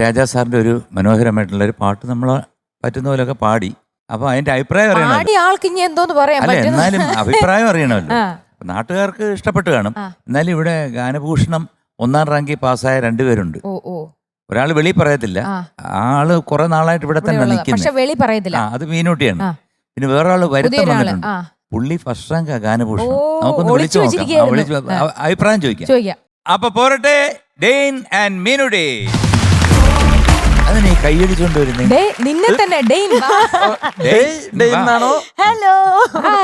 രാജാ സാറിന്റെ ഒരു മനോഹരമായിട്ടുള്ള ഒരു പാട്ട് നമ്മൾ പറ്റുന്ന പോലെയൊക്കെ പാടി. അപ്പൊ അതിന്റെ അഭിപ്രായം അറിയണമല്ലോ. ആൾക്ക് ഇനി എന്തോന്ന് പറയാൻ അല്ല, പറ്റും. എന്നാലും അഭിപ്രായം അറിയണമല്ലോ. നാട്ടുകാർക്ക് ഇഷ്ടപ്പെട്ട് കാണും. എന്നാലും ഇവിടെ ഗാനഭൂഷണം 1ാം റാങ്കിൽ പാസ്സായ 2 പേരുണ്ട്. ഒരാൾ വെളി പറയത്തില്ല, ആള് കുറെ നാളായിട്ട് ഇവിടെ തന്നെ നിൽക്കുന്നത്. വെളി പറയത്തില്ല. അത് മീനൂട്ടിയാണ്. പിന്നെ വേറൊരാള് വരുത്തം വന്നിട്ടുണ്ട്. പുള്ളി ഫസ്റ്റ് റാങ്ക് ഗാനഭൂഷണം. നമുക്കൊന്ന് വിളിച്ചു നോക്കാം, അഭിപ്രായം ചോദിക്കാം. അപ്പൊ പോരട്ടെ, ഡെയിൻ ആൻഡ് മീനുഡേ. അതിനെ കൈയടിച്ചോണ്ട് വരുന്നത് നിന്നെ തന്നെ. Hello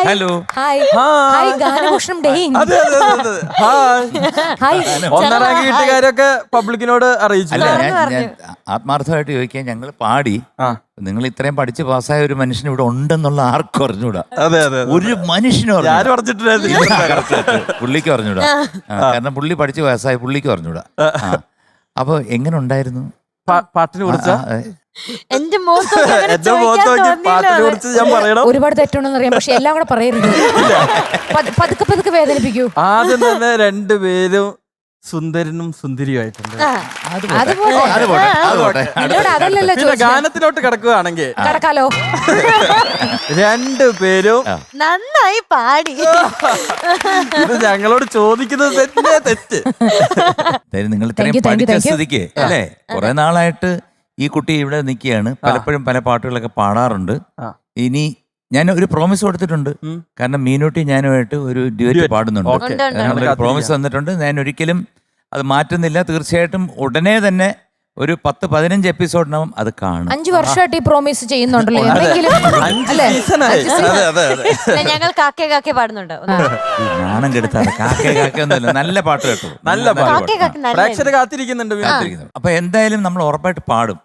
hello hi Ganabhooshanam Dain. Hi. 1ാം റാങ്ക് കിട്ടുകാരൊക്കെ പബ്ലിക്കിനോട് അറിയിച്ചു. അല്ല, ഞാൻ ആത്മാർത്ഥമായിട്ട് ചോദിക്കാൻ, ഞങ്ങൾ പാടി. നിങ്ങൾ ഇത്രയും പഠിച്ച് പാസ്സായ ഒരു മനുഷ്യൻ ഇവിടെ ഉണ്ടെന്നുള്ള ആർക്കും അറിഞ്ഞൂടാ. ഒരു മനുഷ്യനും പുള്ളിക്ക് അറിഞ്ഞൂടാ. കാരണം പുള്ളി പഠിച്ച് പാസ്സായ പുള്ളിക്ക് അറിഞ്ഞൂടാ. അപ്പൊ എങ്ങനെ ഉണ്ടായിരുന്നു പാട്ടിനെ കുറിച്ച്? എന്റെ മുഖത്ത് പാട്ടിനെ കുറിച്ച് ഞാൻ പറയണം. ഒരുപാട് തെറ്റുണ്ടെന്ന് അറിയാം, പക്ഷെ എല്ലാം കൂടെ പറയരുത്. പതുക്കെ വേദനിപ്പിക്കൂ. ആദ്യം തന്നെ 2 പേരും സുന്ദരനും സുന്ദരിയുമായിട്ടുണ്ട്. അതല്ലല്ലോ പിന്നെ ഗാനത്തിലോട്ട് കിടക്കുകയാണെങ്കിൽ കിടക്കാലോ. 2 പേരും നന്നായി പാടി. ഇത് ഞങ്ങളോട് ചോദിക്കുന്നത് തെറ്റ്. നിങ്ങൾ ഇത്രയും പഠിച്ച സ്ഥിതിക്ക് അല്ലേ, കുറെ നാളായിട്ട് ഈ കുട്ടി ഇവിടെ നിൽക്കുകയാണ്. പലപ്പോഴും പല പാട്ടുകളൊക്കെ പാടാറുണ്ട്. ഇനി ഞാൻ ഒരു പ്രോമിസ് കൊടുത്തിട്ടുണ്ട്. കാരണം മീനൂട്ടി ഞാനുമായിട്ട് ഒരു ഡ്യുവറ്റ് പാടുന്നുണ്ട്. പ്രോമിസ് തന്നിട്ടുണ്ട്. ഞാൻ ഒരിക്കലും അത് മാറ്റുന്നില്ല. തീർച്ചയായിട്ടും ഉടനെ തന്നെ ഒരു 10-15 എപ്പിസോഡിനാവും അത് കാണും. 5 വർഷമായിട്ട് ഈ പ്രോമിസ് ചെയ്യുന്നുണ്ടല്ലോ. ഞങ്ങൾ കാക്കേ കാക്കേ പാടുന്നുണ്ട്. നാണം കെടുത്താണ്. കാക്കയൊന്നുമില്ല, നല്ല പാട്ട് കേട്ടോ, നല്ല പ്രേക്ഷകർ കാത്തിരിക്കുന്നുണ്ട്. അപ്പൊ എന്തായാലും നമ്മൾ ഉറപ്പായിട്ട് പാടും.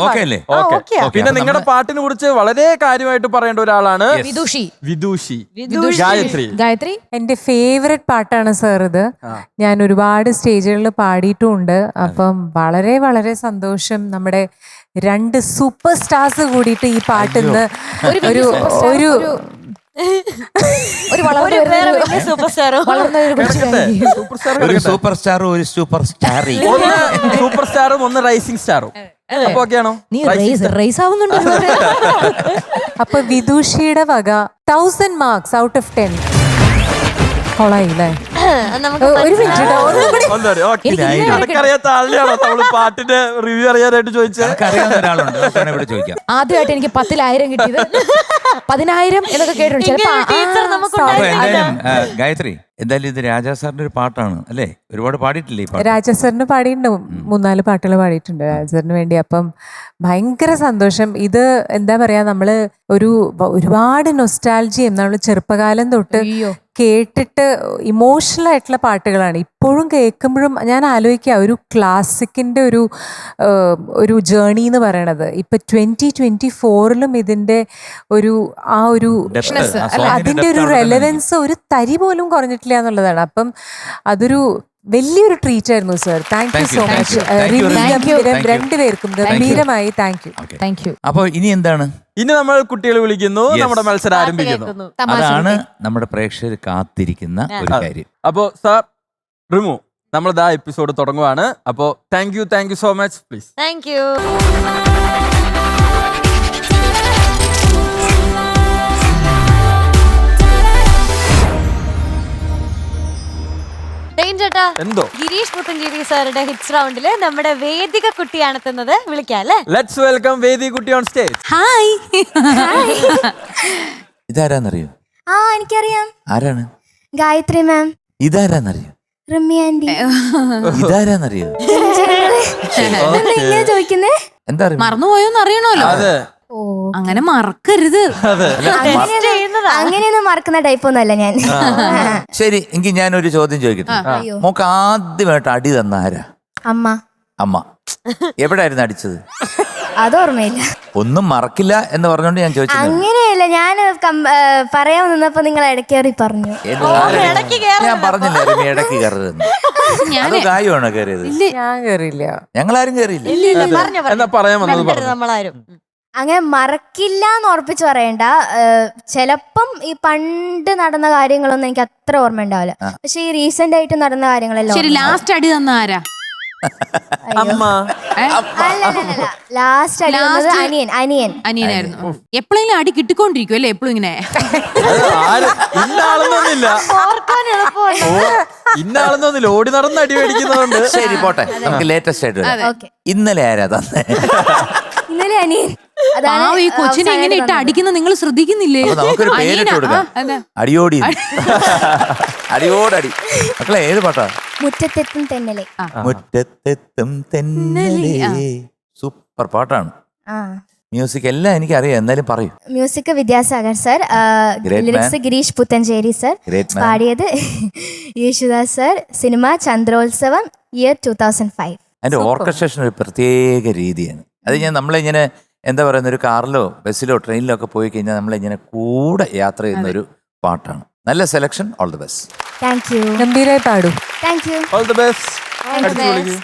ഓക്കെ അല്ലേ? പിന്നെ നിങ്ങളുടെ പാട്ടിനെ കുറിച്ച് വളരെ കാര്യമായിട്ട് പറയേണ്ട ഒരാളാണ് വിദൂഷി. ഗായത്രി എന്റെ ഫേവറേറ്റ് പാട്ടാണ് സാർ ഇത്. ഞാൻ ഒരുപാട് സ്റ്റേജുകളിൽ പാടിയിട്ടുമുണ്ട്. അപ്പം വളരെ വളരെ സന്തോഷം. നമ്മുടെ 2 സൂപ്പർ സ്റ്റാർസ് കൂടിയിട്ട് ഈ പാട്ടിന്ന് സൂപ്പർ സ്റ്റാറും 1 റൈസിംഗ് സ്റ്റാറും. അപ്പൊ ഓക്കെയാണോ? അപ്പൊ വിദൂഷിയുടെ വക 1000 മാർക്സ് ഔട്ട് ഓഫ് 10. കൊളായില്ലേ? ഒരു മിനിറ്റ്, അറിയാത്ത ആളിനെയാണോ നമ്മള് പാട്ടിന്റെ റിവ്യൂ അറിയാനായിട്ട് ചോദിച്ചത്? ആദ്യമായിട്ട് എനിക്ക് 10,000 കിട്ടിയത്. 10,000 എന്നൊക്കെ കേട്ടിട്ടുണ്ട്. ഗായത്രി, എന്തായാലും ഇത് രാജാ സാറിന്റെ ഒരു പാട്ടാണ് അല്ലേ? ഒരുപാട് പാടിയിട്ടില്ലേ? രാജാ സാറിന് പാടിയിട്ടുണ്ട്, 3-4 പാട്ടുകൾ പാടിയിട്ടുണ്ട് രാജാ സാറിന് വേണ്ടി. അപ്പം ഭയങ്കര സന്തോഷം. ഇത് എന്താ പറയാ, നമ്മള് ഒരുപാട് നൊസ്റ്റാൾജിയും നമ്മൾ ചെറുപ്പകാലം തൊട്ട് കേട്ടിട്ട് ഇമോഷണൽ ആയിട്ടുള്ള പാട്ടുകളാണ്. ഇപ്പോഴും കേൾക്കുമ്പോഴും ഞാൻ ആലോചിക്കുക, ഒരു ക്ലാസിക്കിന്റെ ഒരു ജേർണി എന്ന് പറയണത് ഇപ്പൊ 2024ലും ഇതിന്റെ അതിന്റെ ഒരു റെലവൻസ് ഒരു തരി പോലും കുറഞ്ഞിട്ടില്ല എന്നുള്ളതാണ്. അപ്പം അതൊരു വലിയൊരു ട്രീറ്റ് ആയിരുന്നു sir. Thank you so much. 2 പേർക്കും ഗംഭീരമായി താങ്ക് യു. അപ്പൊ ഇനി എന്താണ്? ഇനി നമ്മൾ കുട്ടികളെ വിളിക്കുന്നു, നമ്മുടെ മത്സരം ആരംഭിക്കുന്നു. അതാണ് നമ്മുടെ പ്രേക്ഷകർ കാത്തിരിക്കുന്ന ഒരു കാര്യം. അപ്പോ സാർ റിമു, നമ്മൾ എപ്പിസോഡ് തുടങ്ങുവാണ്. അപ്പോ thank you so much. Please. Thank you. എന്തോ ഗിരീഷ് പുത്തഞ്ചേരി സാറുടെ ഹിറ്റ്സ് റൗണ്ടില് നമ്മുടെ വേദിക കുട്ടിയാണ് എത്തുന്നത്. വിളിക്കാം അല്ലേ? ലെറ്റ്സ് വെൽക്കം വേദിക കുട്ടി ഓൺ സ്റ്റേജ്. ഹായ്. ഇതാരാന്നറിയോ? എനിക്കറിയാം. ആരാണ്? ഗായത്രി മാം. ഇതാരാന്നറിയോ? റമ്യ ആന്റി. ഇതാരാന്നറിയോ? ചോദിക്കുന്നേ എന്താ മറന്നുപോയോന്ന് അറിയണമല്ലോ. അങ്ങനെ മറക്കരുത്. അങ്ങനെയൊന്നും മറക്കുന്ന ടൈപ്പൊന്നും അല്ല ഞാൻ. ശരി, എങ്കിൽ ഞാനൊരു ചോദ്യം ചോദിക്കട്ടെ. മോക്ക് ആദ്യമായിട്ട് അടി തന്ന ആരാ? അമ്മ. എവിടെയായിരുന്നു അടിച്ചത്? അതോർമ്മയില്ല. ഒന്നും മറക്കില്ല എന്ന് പറഞ്ഞോണ്ട് ഞാൻ ചോദിച്ചു. അങ്ങനെയല്ല, ഞാൻ പറയാൻ നിന്നപ്പോ നിങ്ങൾ ഇടക്കേറി പറഞ്ഞു. ഞാൻ പറഞ്ഞില്ലേ ഇടയ്ക്ക് കയറരുതെന്ന്. കാര്യമാണോ കയറിയത്? ഞാൻ കയറിയില്ല. ഞങ്ങളാരും കയറിയില്ല. അങ്ങനെ മറക്കില്ല എന്ന് ഉറപ്പിച്ച് പറയണ്ട. ചിലപ്പം ഈ പണ്ട് നടന്ന കാര്യങ്ങളൊന്നും എനിക്ക് അത്ര ഓർമ്മ ഉണ്ടാവില്ല. പക്ഷെ ഈ റീസെന്റ് ആയിട്ട് നടന്ന കാര്യങ്ങളെല്ലാം. ലാസ്റ്റ് അടി തന്ന ആരാ? അമ്മ ലാസ്റ്റ് അടി വന്നത് അനിയൻ അനിയനായിരുന്നു. എപ്പോഴെങ്കിലും അടി കിട്ടിക്കൊണ്ടിരിക്കും അല്ലേ എപ്പോഴും ഇങ്ങനെ. ഇന്നാളെന്നൊന്നില്ല, ഇന്നാളെന്നൊന്നില്ല, ഓടി നടന്ന് അടി മേടിക്കുന്നതുകൊണ്ട്. ശരി പോട്ടെ, നമുക്ക് ലേറ്റസ്റ്റ് ആയിട്ട് വരാം. ഓക്കെ. ഇന്നലെ ആരാ തന്നെ? ഇന്നലെ അനിയൻ. ഈ കൊച്ചിനെ ഇങ്ങനെ ഇട്ട് അടിക്കുന്ന നിങ്ങൾ ശ്രദ്ധിക്കുന്നില്ലേ? അപ്പൊ നമുക്കൊരു പേരിട്ട് കൊടുക്കാം. അടിയോടി. അടിയോടടി. മക്കളെ ഏത് പാട്ടാ? മുറ്റത്തെത്തും തെന്നലെ. മുറ്റത്തെത്തും തെന്നലേ. സൂപ്പർ പാട്ടാണ്. മ്യൂസിക് എല്ലാം എനിക്ക് അറിയാം, എന്നാലും പറയൂ. Music Vidyasagar sir, lyrics Girish Puthenchery sir, പാടിയത് Yesudas sir. Cinema Chandrolsavam, year 2005. അതിന്റെ ഓർക്കസ്ട്രേഷൻ ഒരു പ്രത്യേക രീതിയാണ്. അത് ഞാൻ നമ്മളിങ്ങനെ എന്താ പറയുന്ന, ഒരു കാറിലോ ബസ്സിലോ ട്രെയിനിലോ ഒക്കെ പോയി കഴിഞ്ഞാൽ നമ്മളിങ്ങനെ കൂടെ യാത്ര ചെയ്യുന്ന ഒരു പാട്ടാണ്. നല്ല selection. All the best. Thank you. ഗംഭീരായി പാടൂ. Thank you. All the best. അടിച്ചു പൊളിക്കൂ.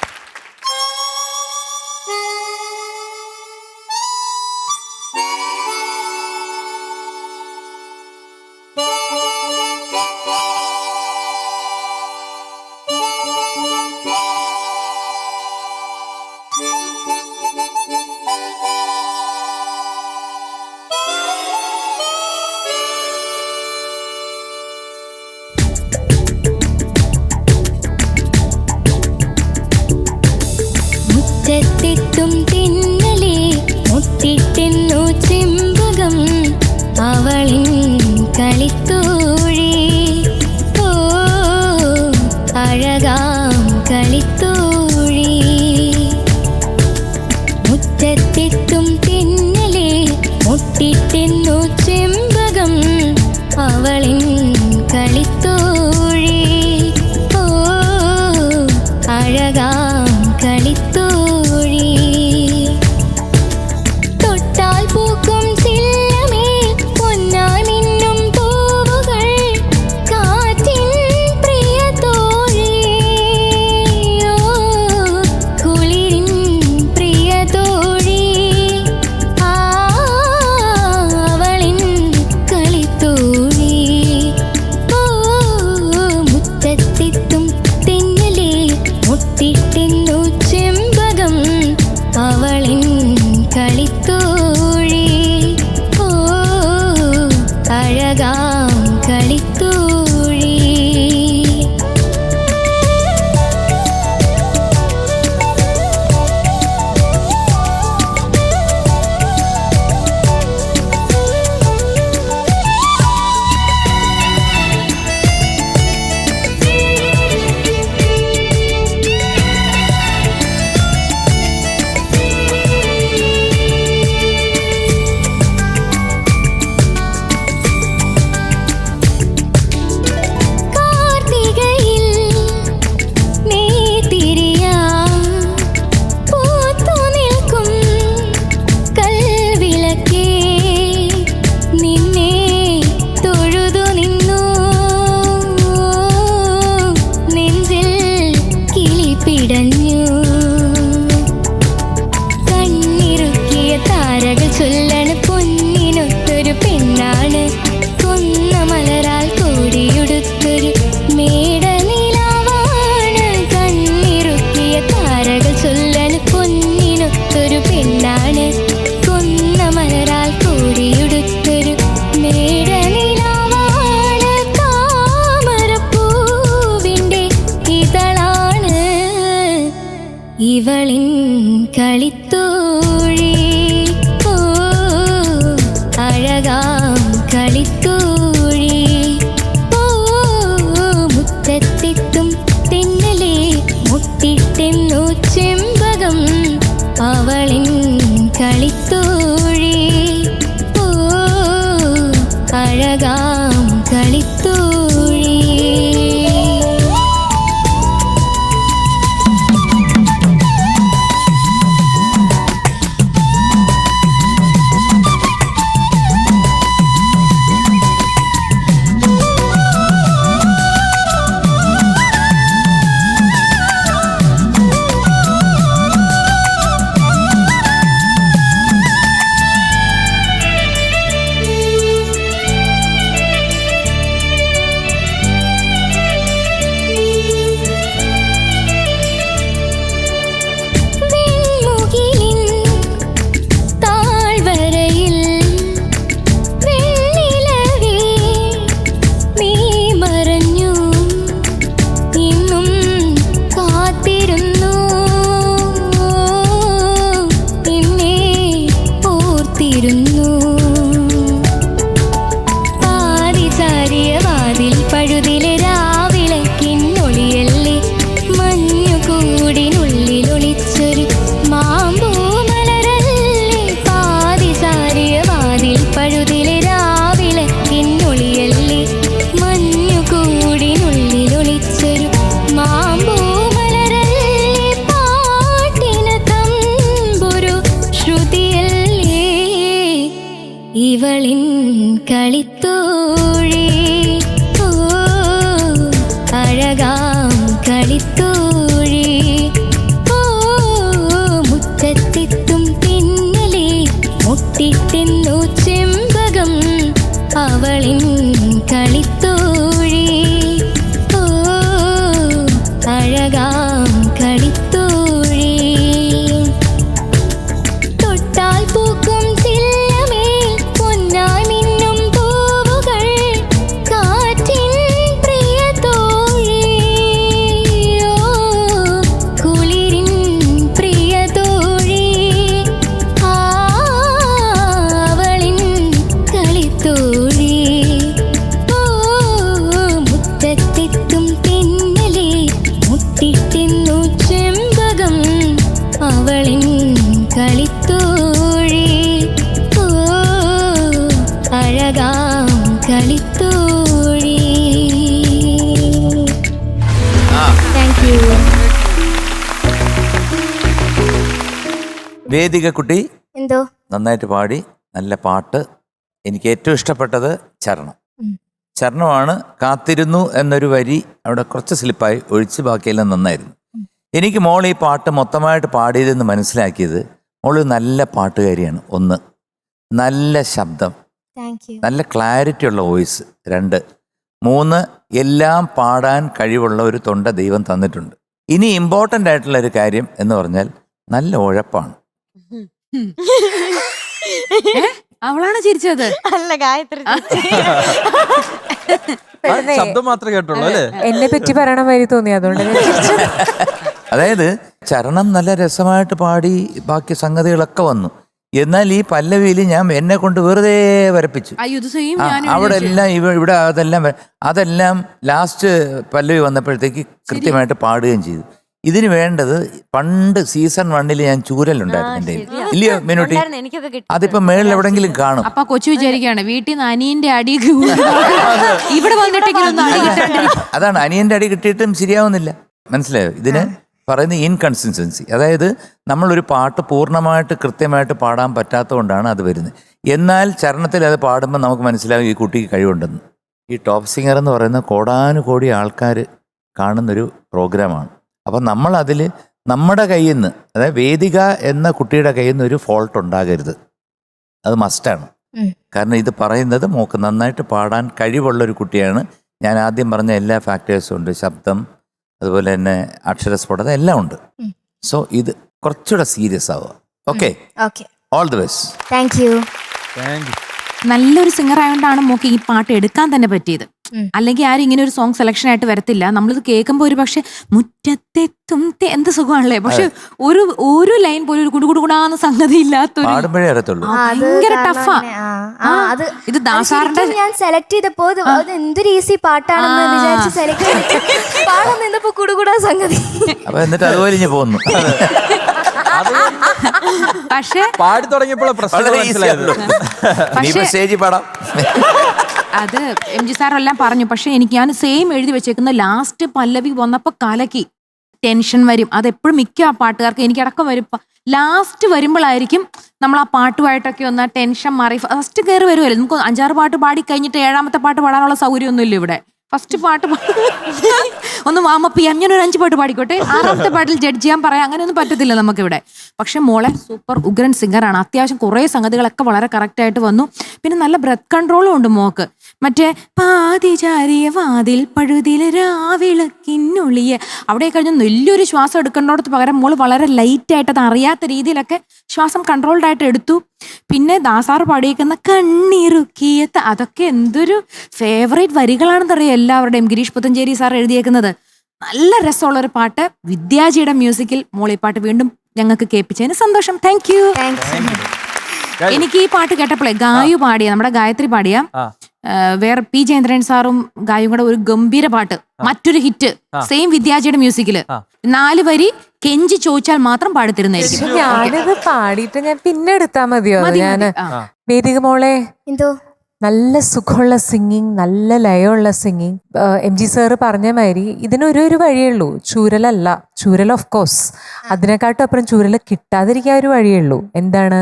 മുറ്റത്തെത്തും തിന്നലേ മുത്തിട്ടെന്നു ചെമ്പകം അവളിൻ കളിത്തോഴി. ഓ അഴകാം കളിത്തോഴി. മുറ്റത്തെത്തും തിന്നലേ മുത്തിട്ടെന്നു ചെമ്പകം അവളിൻ കളിത്തോഴി. ഓ അഴകാം കളിത്തോഴി. തൊട്ടാൽ പൂക്കും ചില്ലമേ പൊന്നായി മിന്നും പൂവുകൾ കാറ്റിൻ പ്രിയ തോഴി. ഓ കുളിരിൻ പ്രിയ തോഴി. അവളിൻ കളിത്തോഴി. ഓ മുറ്റത്തെത്തും തെന്നലേ മുത്തിട്ടെന്നു ചെമ്പകം അവളിൻ കളിത്തോഴി. ഓ അഴകാം കളിത്തോഴി. കാർത്തികയിൽ നീ തിരിയാം പൂത്തു നിൽക്കും കൽവിളക്കേ നിന്നെ തൊഴുതു നിന്നു. നെഞ്ചിൽ കിളിപിടഞ്ഞു. കണ്ണിറുക്കിയ താരകൾ ചൊല്ലണ് പൊന്നിനൊത്തൊരു പെണ്ണാണ്. കൊന്ന മലരാൽ കോടിയുടുത്തൊരു മേടനിലാവാണ്. കണ്ണിറുക്കിയ താരകൾ ചൊല്ലണ് പൊന്നിനൊത്തൊരു പെണ്ണാണ്. കൊന്ന മലരാൽ കോടിയുടുത്തൊരു മേടനിലാവാണ്. താമരപ്പൂവിൻ്റെ ഇതളാണ് ഇവളിൻ കളിത്തോഴി. ഓ അഴകാം കളിത്തോഴി. ഓ മുറ്റത്തെത്തും തെന്നലേ മുത്തിട്ടെന്നു ചെമ്പകം അവളിൻ കളിത്തോഴി. ഓ അഴകാം കളിത്തോഴി. ഇവളിൻ കളിത്തോഴി ഓ അഴകാം കളിത്തോഴി ഓ മുറ്റത്തെത്തും പിന്നലെ മുട്ടിട്ടെന്നു ചെമ്പകം അവളിൻ കളിത്തോഴി ഓ അഴകാം കളിത്തോഴി തൊട്ടാൽ പൂക്കും ചില്ലമേൽ പൊന്നായി മിന്നും പൂവുകൾ കാറ്റിൻ പ്രിയതോഴി ഓ കുളിരിൻ പ്രിയതോഴി അവളിൻ കളിത്തോഴി ഓ മുറ്റത്തെത്തും പിന്നലെ മുട്ടിട്ടെന്നു ചെമ്പകം അവളിൻ കളിത്തോഴി ഓ അഴകാം കളിത്തോഴി. Thank you. വേദിക കുട്ടി എന്തോ നന്നായിട്ട് പാടി, നല്ല പാട്ട്. എനിക്ക് ഏറ്റവും ഇഷ്ടപ്പെട്ടത് ചരണം. ഉം. ചരണമാണ്. കാത്തിരുന്നു എന്നൊരു വരി അവിടെ കുറച്ച് സ്ലിപ്പായി, ഒഴിച്ച് ബാക്കിയെല്ലാം നന്നായിരുന്നു. എനിക്ക് മോൾ ഈ പാട്ട് മൊത്തമായിട്ട് പാടിയതെന്ന് മനസ്സിലാക്കിയത്, മോള് നല്ല പാട്ടുകാരിയാണ്. ഒന്ന്, നല്ല ശബ്ദം, താങ്ക് യു. നല്ല ക്ലാരിറ്റി ഉള്ള വോയിസ്. 2, 3 എല്ലാം പാടാൻ കഴിവുള്ള ഒരു തൊണ്ട ദൈവം തന്നിട്ടുണ്ട്. ഇനി ഇമ്പോർട്ടൻ്റ് ആയിട്ടുള്ള ഒരു കാര്യം എന്ന് പറഞ്ഞാൽ നല്ല ഉഴപ്പാണ്. അവളാണ് ചിരിച്ചത്. അല്ല ഗായത്രി ശബ്ദം മാത്രമേ കേട്ടുള്ളൂ അല്ലേ? എന്നെ പറ്റി പറയണ മാതിരി തോന്നി, അതുകൊണ്ട് ഞാൻ ചിരിച്ചത്. അതായത് ചരണം നല്ല രസമായിട്ട് പാടി, ബാക്കി സംഗതികളൊക്കെ വന്നു. എന്നാൽ ഈ പല്ലവിയിൽ ഞാൻ എന്നെ കൊണ്ട് വെറുതെ വരപ്പിച്ചു. അയ്യോ ഇത് സെയിം ആ, ഞാൻ അവിടെ എല്ലാം ഇവിടെ അതെല്ലാം ലാസ്റ്റ് പല്ലവി വന്നപ്പോഴത്തേക്ക് കൃത്യമായിട്ട് പാടുകയും ചെയ്തു. ഇതിന് വേണ്ടത് പണ്ട് സീസൺ 1 ഞാൻ ചൂരലുണ്ടായിരുന്നു എൻ്റെ കയ്യിൽ. ഇല്ലയോ മിനുട്ടി? എനിക്കൊക്കെ കിട്ടി. അതിപ്പോ മേളിൽ എവിടെങ്കിലും കാണും. അപ്പൊ കൊച്ചു വിചാരിക്കുകയാണ് വീട്ടിൽ നിന്ന് അനിയന്റെ അടി ഇവിടെ വന്നിട്ടെങ്കിലും ഒന്ന് അടി കിട്ടാണ്ടിരിക്കും. അതാണ്, അനിയൻ്റെ അടി കിട്ടിയിട്ടും ശരിയാവുന്നില്ല. മനസ്സിലായോ? ഇതിന് പറയുന്നത് ഇൻകൺസിസ്റ്റൻസി. അതായത് നമ്മളൊരു പാട്ട് പൂർണ്ണമായിട്ട് കൃത്യമായിട്ട് പാടാൻ പറ്റാത്തതുകൊണ്ടാണ് അത് വരുന്നത്. എന്നാൽ ചരണത്തിൽ അത് പാടുമ്പോൾ നമുക്ക് മനസ്സിലാവും ഈ കുട്ടിക്ക് കഴിവുണ്ടെന്ന്. ഈ ടോപ്പ് സിംഗർ എന്ന് പറയുന്ന കോടാനുകോടി ആൾക്കാർ കാണുന്നൊരു പ്രോഗ്രാമാണ്. അപ്പം നമ്മളതിൽ നമ്മുടെ കയ്യിൽ നിന്ന്, അതായത് വേദിക എന്ന കുട്ടിയുടെ കയ്യിൽ നിന്ന് ഒരു ഫോൾട്ട് ഉണ്ടാകരുത്. അത് മസ്റ്റാണ്. കാരണം ഇത് പറയുന്നത് മോക്ക് നന്നായിട്ട് പാടാൻ കഴിവുള്ളൊരു കുട്ടിയാണ്. ഞാൻ ആദ്യം പറഞ്ഞ എല്ലാ ഫാക്ടേഴ്സും ഉണ്ട്. ശബ്ദം, അതുപോലെ തന്നെ അക്ഷരസ്ഫുടത എല്ലാം ഉണ്ട്. സോ ഇത് കുറച്ചുകൂടെ സീരിയസ് ആവുക. Okay, okay, all the best. Thank U. Thank you. നല്ലൊരു സിംഗർ ആയതുകൊണ്ടാണ് മോക്ക് ഈ പാട്ട് എടുക്കാൻ തന്നെ പറ്റിയത്. അല്ലെങ്കിൽ ആരും ഇങ്ങനെ ഒരു സോങ് സെലക്ഷൻ ആയിട്ട് വരത്തില്ല. നമ്മളിത് കേൾക്കുമ്പോൾ ഒരു പക്ഷെ മുറ്റത്തെത്തും എന്ത് സുഖമാണല്ലേ, പക്ഷെ ഒരു ലൈൻ പോലും ഒരു കുടുകുടുകൂടാന്ന് സംഗതി ഇല്ലാത്തൊരു പാടുമ്പോഴേ അറിയത്തുള്ളൂ. ഭയങ്കര ടഫാ. ഇത് ദാസാറിന്റെ ഞാൻ സെലക്ട് ചെയ്തപ്പോ അത് എന്തൊരു ഈസി പാട്ടാണെന്ന് വിചാരിച്ച് സെലക്ട് ചെയ്തിട്ട് പാടാൻ നിന്നപ്പോ കുടുകൂടാ സംഗതി. അപ്പൊ എന്നിട്ട് അതുപോലെ ഇനി പോകുന്നു. പക്ഷെ പാടി തുടങ്ങിയപ്പോൾ പ്രശ്നം മനസ്സിലായല്ലോ. ഇനിയിപ്പോ സ്റ്റേജിൽ പാടാം. അത് MG സാർ എല്ലാം പറഞ്ഞു. പക്ഷെ എനിക്ക് ഞാൻ സെയിം എഴുതി വെച്ചേക്കുന്ന ലാസ്റ്റ് പല്ലവി വന്നപ്പോ കലക്കി. ടെൻഷൻ വരും, അതെപ്പോഴും മിക്ക പാട്ടുകാർക്ക് എനിക്കടക്കം വരും. ലാസ്റ്റ് വരുമ്പോഴായിരിക്കും നമ്മൾ ആ പാട്ടുമായിട്ടൊക്കെ ഒന്ന് ടെൻഷൻ മാറി. ഫസ്റ്റ് കയറി വരുമല്ലോ, നമുക്ക് 5-6 പാട്ട് പാടി കഴിഞ്ഞിട്ട് 7ാമത്തെ പാട്ട് പാടാനുള്ള സൗകര്യമൊന്നുമില്ല ഇവിടെ. ഫസ്റ്റ് പാട്ട് ഒന്ന് വാമപ്പ് ചെയ്യാം, ഞാനൊരു 5 പാട്ട് പാടിക്കോട്ടെ, 6ാമത്തെ പാട്ടിൽ ജഡ്ജ് ചെയ്യാൻ പറയാം, അങ്ങനെയൊന്നും പറ്റത്തില്ല നമുക്കിവിടെ. പക്ഷെ മോളെ സൂപ്പർ ഉഗ്രൻ സിംഗറാണ്. അത്യാവശ്യം കുറേ സംഗതികളൊക്കെ വളരെ കറക്റ്റായിട്ട് വന്നു. പിന്നെ നല്ല ബ്രെത്ത് കൺട്രോളും ഉണ്ട് മോക്ക്. മറ്റേ പാതിചാരിയ വാതിൽ പഴുതിൽ രാവിളക്കിന്നുള്ളിയെ അവിടെ കഴിഞ്ഞ് വലിയൊരു ശ്വാസം എടുക്കേണ്ടോടത്ത് പകരം മോള് വളരെ ലൈറ്റായിട്ട് അത് അറിയാത്ത രീതിയിലൊക്കെ ശ്വാസം കൺട്രോൾഡ് ആയിട്ട് എടുത്തു. പിന്നെ ദാസാർ പാടിയേക്കുന്ന കണ്ണിറുക്കിയത്ത് അതൊക്കെ എന്തൊരു ഫേവറേറ്റ് വരികളാണെന്നറിയാം എല്ലാവരുടെയും. ഗിരീഷ് പുത്തഞ്ചേരി സാർ എഴുതിയേക്കുന്നത് നല്ല രസമുള്ളൊരു പാട്ട്. വിദ്യാജിയുടെ മ്യൂസിക്കിൽ മോളി പാട്ട് വീണ്ടും ഞങ്ങൾക്ക് കേൾപ്പിച്ചതിന് സന്തോഷം. Thank you. എനിക്ക് ഈ പാട്ട് കേട്ടപ്പോഴേ ഗായു പാടിയ, നമ്മുടെ ഗായത്രി പാടിയ വേറെ P. ജയന്ദ്രൻ സാറും ഗായും കൂടെ ഒരു ഗംഭീര പാട്ട്, മറ്റൊരു ഹിറ്റ്, സെയിം വിദ്യാജിയുടെ മ്യൂസിക്കില് 4 വരി കെഞ്ചി ചോദിച്ചാൽ മാത്രം പാടിത്തരുന്നായിരിക്കും. ഞാനിത് പാടിയിട്ട് ഞാൻ പിന്നെ എടുത്താ മതിയോ? ഞാന് വേദിക മോളെ എന്തോ നല്ല സുഖമുള്ള സിംഗിങ്, നല്ല ലയമുള്ള സിംഗിങ്. MG സാറ് പറഞ്ഞ മാതിരി ഇതിനൊരു വഴിയുള്ളൂ, ചൂരലല്ല. ചൂരൽ ഓഫ് കോഴ്സ്, അതിനെക്കാട്ടും അപ്പുറം ചൂരൽ കിട്ടാതിരിക്കാൻ ഒരു വഴിയുള്ളൂ. എന്താണ്?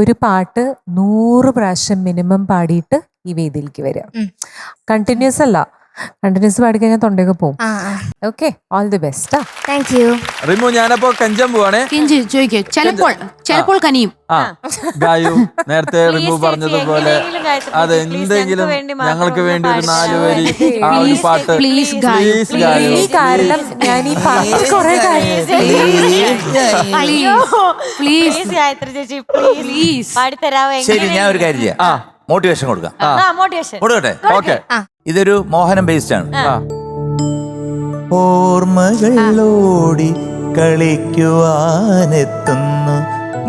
ഒരു പാട്ട് 100 പ്രാവശ്യം മിനിമം പാടിയിട്ട് ഈ വേദിയിലേക്ക് വരിക. കണ്ടിന്യൂസ് അല്ല, കണ്ടിന്യൂസ് പാടിക്കഴിഞ്ഞാൽ തൊണ്ടയൊക്കെ പോകും. Okay, all the best. Thank U. Rimu ഞാനപ്പോ കഞ്ചാൻ പോവാണേ. കെഞ്ചി ചോദിക്കേ, ചിലപ്പോൾ കനിയും. ആ ഗായു നേരത്തെ റിമു പറഞ്ഞതുപോലെ അതെ എന്തെങ്കിലും ഞങ്ങൾക്ക് വേണ്ടി ഒരു 4 വരി ആ ഒരു പാട്ട് പ്ലീസ് ഗായു, പ്ലീസ് ഗായു. കാരണം ഞാൻ ഈ പാട്ട് കുറെ പ്ലീസ് ഗായത്രി ചേച്ചി പ്ലീസ് പാടിത്തരാവോ? ശരി, ഞാൻ ഒരു കാര്യം ചെയ്യാം. മോട്ടിവേഷൻ കൊടുക്കാം. മോട്ടിവേഷൻ കൊടുക്കട്ടെ? ഓക്കെ. ഇതൊരു മോഹനം ബേസ്ഡ് ആണ്. ഓർമ്മകളോടി കളിക്കുവാനെത്തുന്നു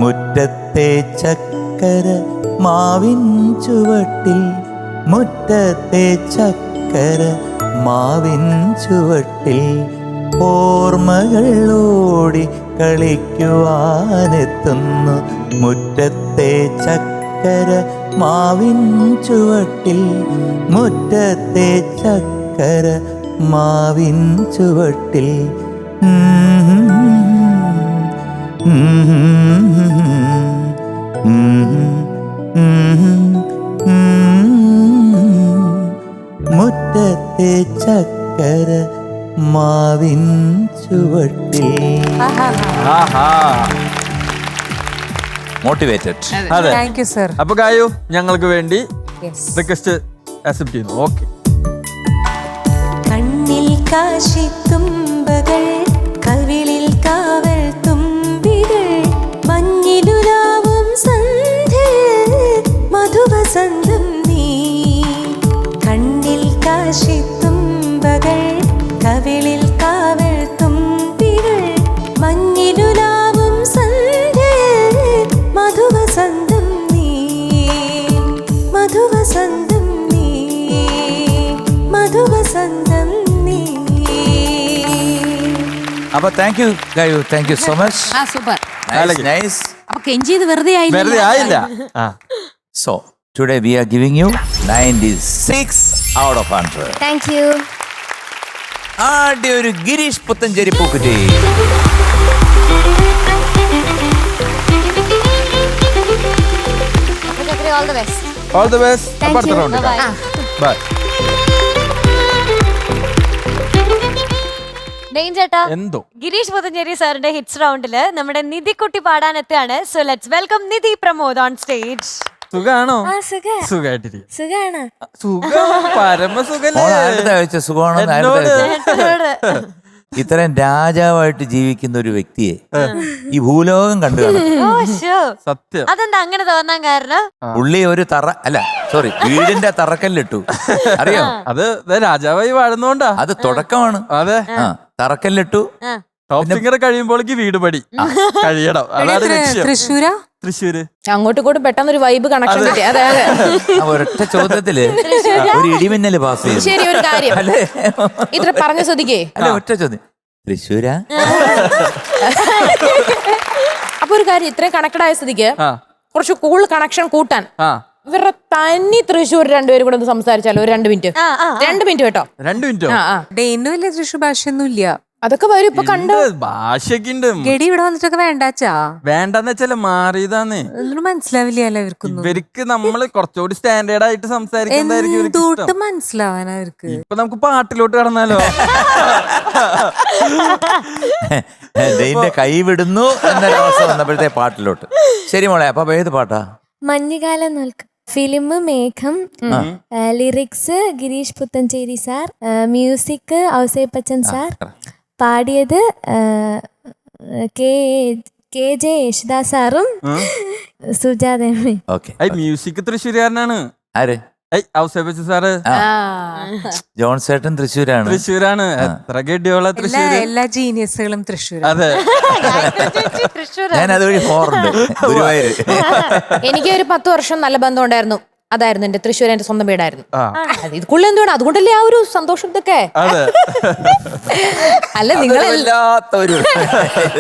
മുറ്റത്തെ ചക്കര മാവിൻ ചുവട്ടിൽ, മുറ്റത്തെ ചക്കര മാവിൻ ചുവട്ടിൽ. ഓർമ്മകളോടി കളിക്കുവാനെത്തുന്നു മുറ്റത്തെ ചക്കര മാവിൻ ചുവട്ടിൽ, മുറ്റത്തെ ചക്കര മാവിൻ ചുവട്ടിൽ. മുറ്റത്തെ ചക്കര മാവിൻ ചുവട്ടിൽ. മോട്ടിവേറ്റഡ്. അതെ, താങ്ക് യു സർ. അപ്പൊ ഗായു ഞങ്ങൾക്ക് വേണ്ടി യെസ്. റിക്വസ്റ്റ് അക്സെപ്റ്റ് ചെയ്യുന്നു. ഓക്കെ. കണ്ണിൽ കാശിത്തുമ്പകൾ, കവിളിൽ കാവൽ തുമ്പികൾ, മഞ്ഞിലുലാവും സന്ധ്യയിൽ മധുവസന്തം നീ. കണ്ണിൽ കാശിത്തുമ്പകൾ, കവിളിൽ കാവൽ തുമ്പികൾ, മഞ്ഞിലുലാവും സന്ധ്യയിൽ മധുവസന്തം നീ. മധുവസന്തം നീ, മധുവസന്തം നീ. അപ്പൊ thank you Gayu, thank you so much. Super. Nice. അപ്പൊ കെഞ്ചി ഇത് വെറുതെ വെറുതെ ആയില്ല. So today we are giving you 96 out of 100. Thank you. ആദ്യ ഒരു ഗിരീഷ് പുത്തഞ്ചേരി പൂക്കുറ്റി. All the best. All the best. Thank you. Bye. Dain ചേട്ടാ, എന്തോ ഗിരീഷ് പുത്തഞ്ചേരി സാറിന്റെ ഹിറ്റ്സ് റൗണ്ടില് നമ്മുടെ നിധിക്കുട്ടി പാടാൻ എത്തുകയാണ്. So let's welcome Nidhi Pramod on stage. സുഖാണോ? സുഖാണ്. സുഖായിട്ടിരിക്കും. സുഖാണ്. സുഖം, പരമസുഖല്ലേ? സുഖമാണെന്ന് എന്നോട് ഇത്രയും രാജാവായിട്ട് ജീവിക്കുന്ന ഒരു വ്യക്തിയെ ഈ ഭൂലോകം കണ്ടു കാണും. ഓ ഷോ, സത്യം. അതെന്താ അങ്ങനെ തോന്നാൻ കാരണം? പുള്ളി ഒരു വീടിന്റെ തറക്കല്ലിട്ടു. അറിയോ? അത് രാജാവായി വാഴുന്നോണ്ടാ. അത് തുടക്കമാണ്. അതെ, തറക്കല്ലിട്ടു. ടോപ്പ് സിംഗർ കഴിയുമ്പോഴേക്ക് വീട് പടി കഴിയണം. അതാണ് ലക്ഷ്യം. തൃശ്ശൂരാ? തൃശ്ശൂര്. അങ്ങോട്ടും ഇങ്ങോട്ടും പെട്ടെന്നൊരു വൈബ് കണക്ഷൻ കിട്ടി. അതെ അതെ. ഒരൊറ്റ ചോദ്യത്തില് ഒരു ഇടിമിന്നല് പാസ് ചെയ്തു. ശരി, ഒരു കാര്യം അല്ലേ? ഇത്ര പറഞ്ഞ ശ്രദ്ധിക്കേ. അല്ല, ഒറ്റ ചോദ്യം. തൃശ്ശൂരാ? അപ്പൊ ഒരു കാര്യം, ഇത്രയും കണക്റ്റഡ് ആയ സ്ഥിതിക്ക് കുറച്ച് കൂൾ കണക്ഷൻ കൂട്ടാൻ ഇവരുടെ തനി തൃശ്ശൂർ രണ്ടുപേരും കൂടെ ഒന്ന് സംസാരിച്ചാലോ? ഒരു 2 മിനിറ്റ്. 2 മിനിറ്റ് കേട്ടോ. 2 മിനിറ്റോ? ഡെയിനും വലിയ തൃശ്ശൂർ ഭാഷയൊന്നും ഇല്ല. അതൊക്കെ വരും. ഇപ്പൊ കണ്ടു ഭാഷയൊക്കെ ഉണ്ട്. ഗഡി ഇവിടെ വന്നിട്ടൊക്കെ വേണ്ടാച്ചാ? വേണ്ടെന്ന് വെച്ചാല് മാറിയതാന്നേ. ഒന്നും മനസ്സിലാവില്ലല്ലോ ഇവർക്കൊന്നും. ഇവർക്ക് നമ്മള് കുറച്ചുകൂടി സ്റ്റാൻഡേർഡ് ആയിട്ട് സംസാരിക്കുന്നതായിരിക്കും ഇവർക്ക് എന്തൊട്ട് ഇഷ്ടം. മനസ്സിലാവാൻ അവർക്ക്. ഇപ്പൊ നമുക്ക് പാട്ടിലോട്ട് കടന്നാലോ? ദൈന്റെ കൈ വിടുന്നു എന്നൊരവസ്ഥ വന്നപ്പോഴത്തെ പാട്ടിലോട്ട്. ശരി മോളെ, അപ്പൊ ഏത് പാട്ടാ? മഞ്ഞുകാലം നോൽക്കാം. ഫിലിം മേഘം. Lyrics Girish Puthenchery sir. Music Ouseppachan sir. പാടിയത് കെ ജെ യേശുദാസ് സാറും സുജാതമ്മയും. ഓക്കെ. മ്യൂസിക് തൃശ്ശൂരുകാരനാണ്. ആര്? ഔസേപ്പച്ചൻ സാറ്. ജോൺസേട്ടൻ തൃശ്ശൂരാണ്. തൃശ്ശൂരാണ്. എത്ര ഗഡിയോള തൃശ്ശൂര്. എല്ലാ ജീനിയസുകളും തൃശ്ശൂർ. അതെ, ഞാൻ അതുവഴി പോറുണ്ട് ഗുരുവായൂര്. എനിക്ക് ഒരു 10 വർഷം നല്ല ബന്ധം ഉണ്ടായിരുന്നു. അതായിരുന്നു എന്റെ തൃശ്ശൂർ, എന്റെ സ്വന്തം വീടായിരുന്നു. ഇത് കൂടുതൽ എന്തുകൊണ്ട്, അതുകൊണ്ടല്ലേ ആ ഒരു സന്തോഷം ഇതൊക്കെ. അതെ. അല്ല നിങ്ങൾ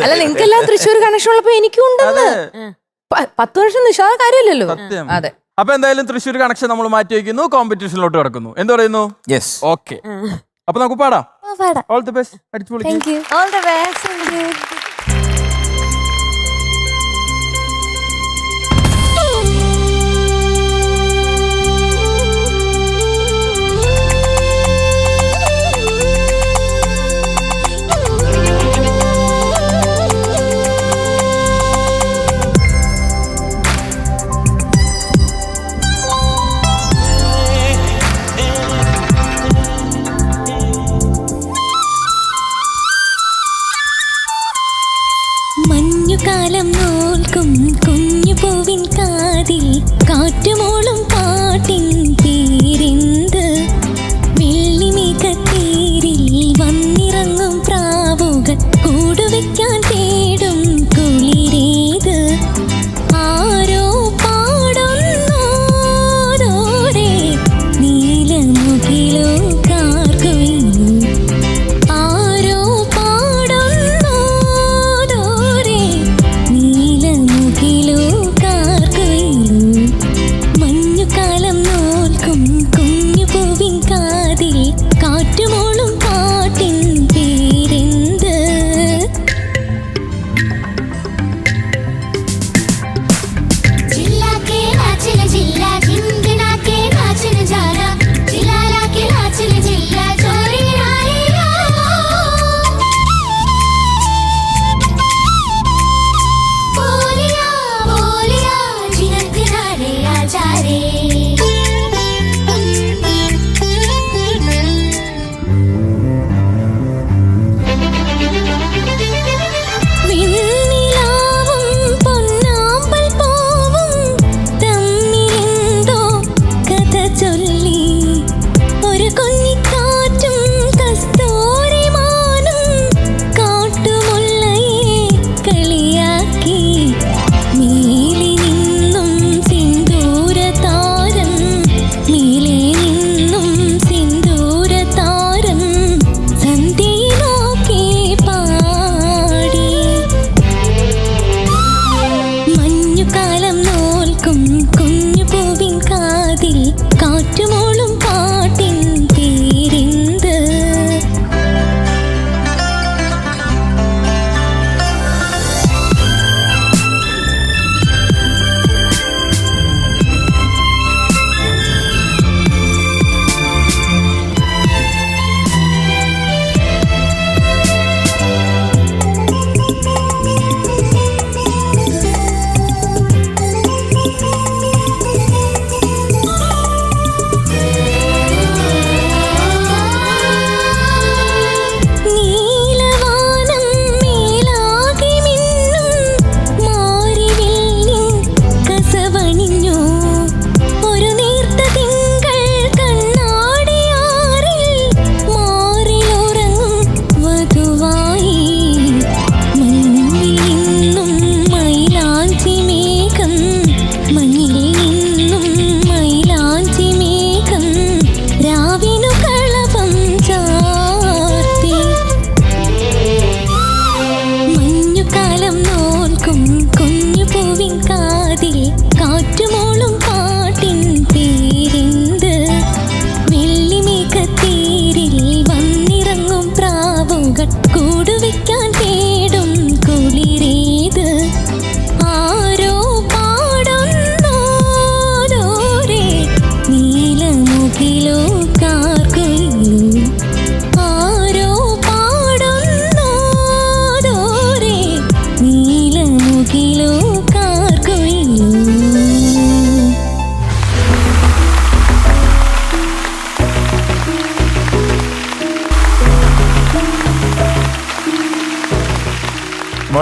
അല്ല നിങ്ങൾക്കെല്ലാം തൃശ്ശൂർ കണക്ഷൻ ഉള്ളപ്പോ എനിക്കും ഉണ്ടെന്ന്. 10 വർഷം നിഷാദ കാര്യമില്ലല്ലോ. സത്യം. അതെ. അപ്പൊ എന്തായാലും തൃശ്ശൂർ കണക്ഷൻ നമ്മൾ മാറ്റി വയ്ക്കുന്നു, കോമ്പറ്റീഷനിലോട്ട് കിടക്കുന്നു. എന്ത് പറയുന്നു? യെസ്. ഓക്കെ, അപ്പൊ നമുക്ക് പാടാം. All the best. അടിച്ചു പൊളിക്കും. Thank you. All the best.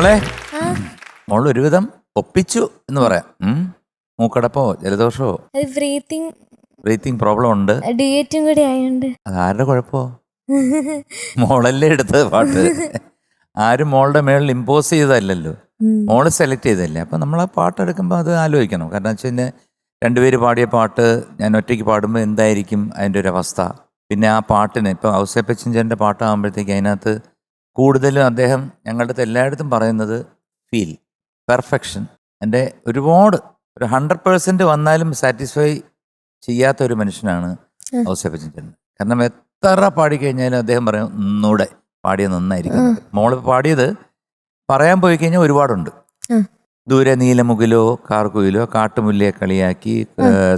മോളെ മോൾ ഒരുവിധം ഒപ്പിച്ചു എന്ന് പറയാം. മൂക്കടപ്പോ ജലദോഷമോ അത് ബ്രീത്തിങ് ബ്രീത്തിങ് പ്രോബ്ലം ഉണ്ട്. ഡുയേറ്റും കൂടി ആയതുകൊണ്ട്. അത് ആരുടെ കുഴപ്പമോ? മോളല്ലേ എടുത്തത് പാട്ട്. ആരും മോളുടെ മേളിൽ ഇമ്പോസ് ചെയ്തതല്ലല്ലോ, മോള് സെലക്ട് ചെയ്തല്ലേ. അപ്പം നമ്മൾ ആ പാട്ട് എടുക്കുമ്പോൾ അത് ആലോചിക്കണം. കാരണം വെച്ച് കഴിഞ്ഞാൽ രണ്ടുപേര് പാടിയ പാട്ട് ഞാൻ ഒറ്റയ്ക്ക് പാടുമ്പോൾ എന്തായിരിക്കും അതിൻ്റെ ഒരു അവസ്ഥ. പിന്നെ ആ പാട്ടിന് ഇപ്പം ഔസേപ്പച്ചൻ്റെ പാട്ടാകുമ്പോഴത്തേക്ക് അതിനകത്ത് കൂടുതലും അദ്ദേഹം ഞങ്ങളുടെ അടുത്ത് എല്ലായിടത്തും പറയുന്നത് ഫീൽ, പെർഫെക്ഷൻ. എൻ്റെ ഒരുപാട് ഒരു 100% വന്നാലും സാറ്റിസ്ഫൈ ചെയ്യാത്ത ഒരു മനുഷ്യനാണ് ഔസേപ്പച്ചൻ. കാരണം എത്ര പാടിക്കഴിഞ്ഞാലും അദ്ദേഹം പറയും ഒന്നുകൂടെ പാടിയത് നന്നായിരിക്കും. മോള് പാടിയത് പറയാൻ പോയി കഴിഞ്ഞാൽ ഒരുപാടുണ്ട്. ദൂരെ നീലമുകിലോ കാർക്കുയിലോ കാട്ടുമുല്ലയെ കളിയാക്കി,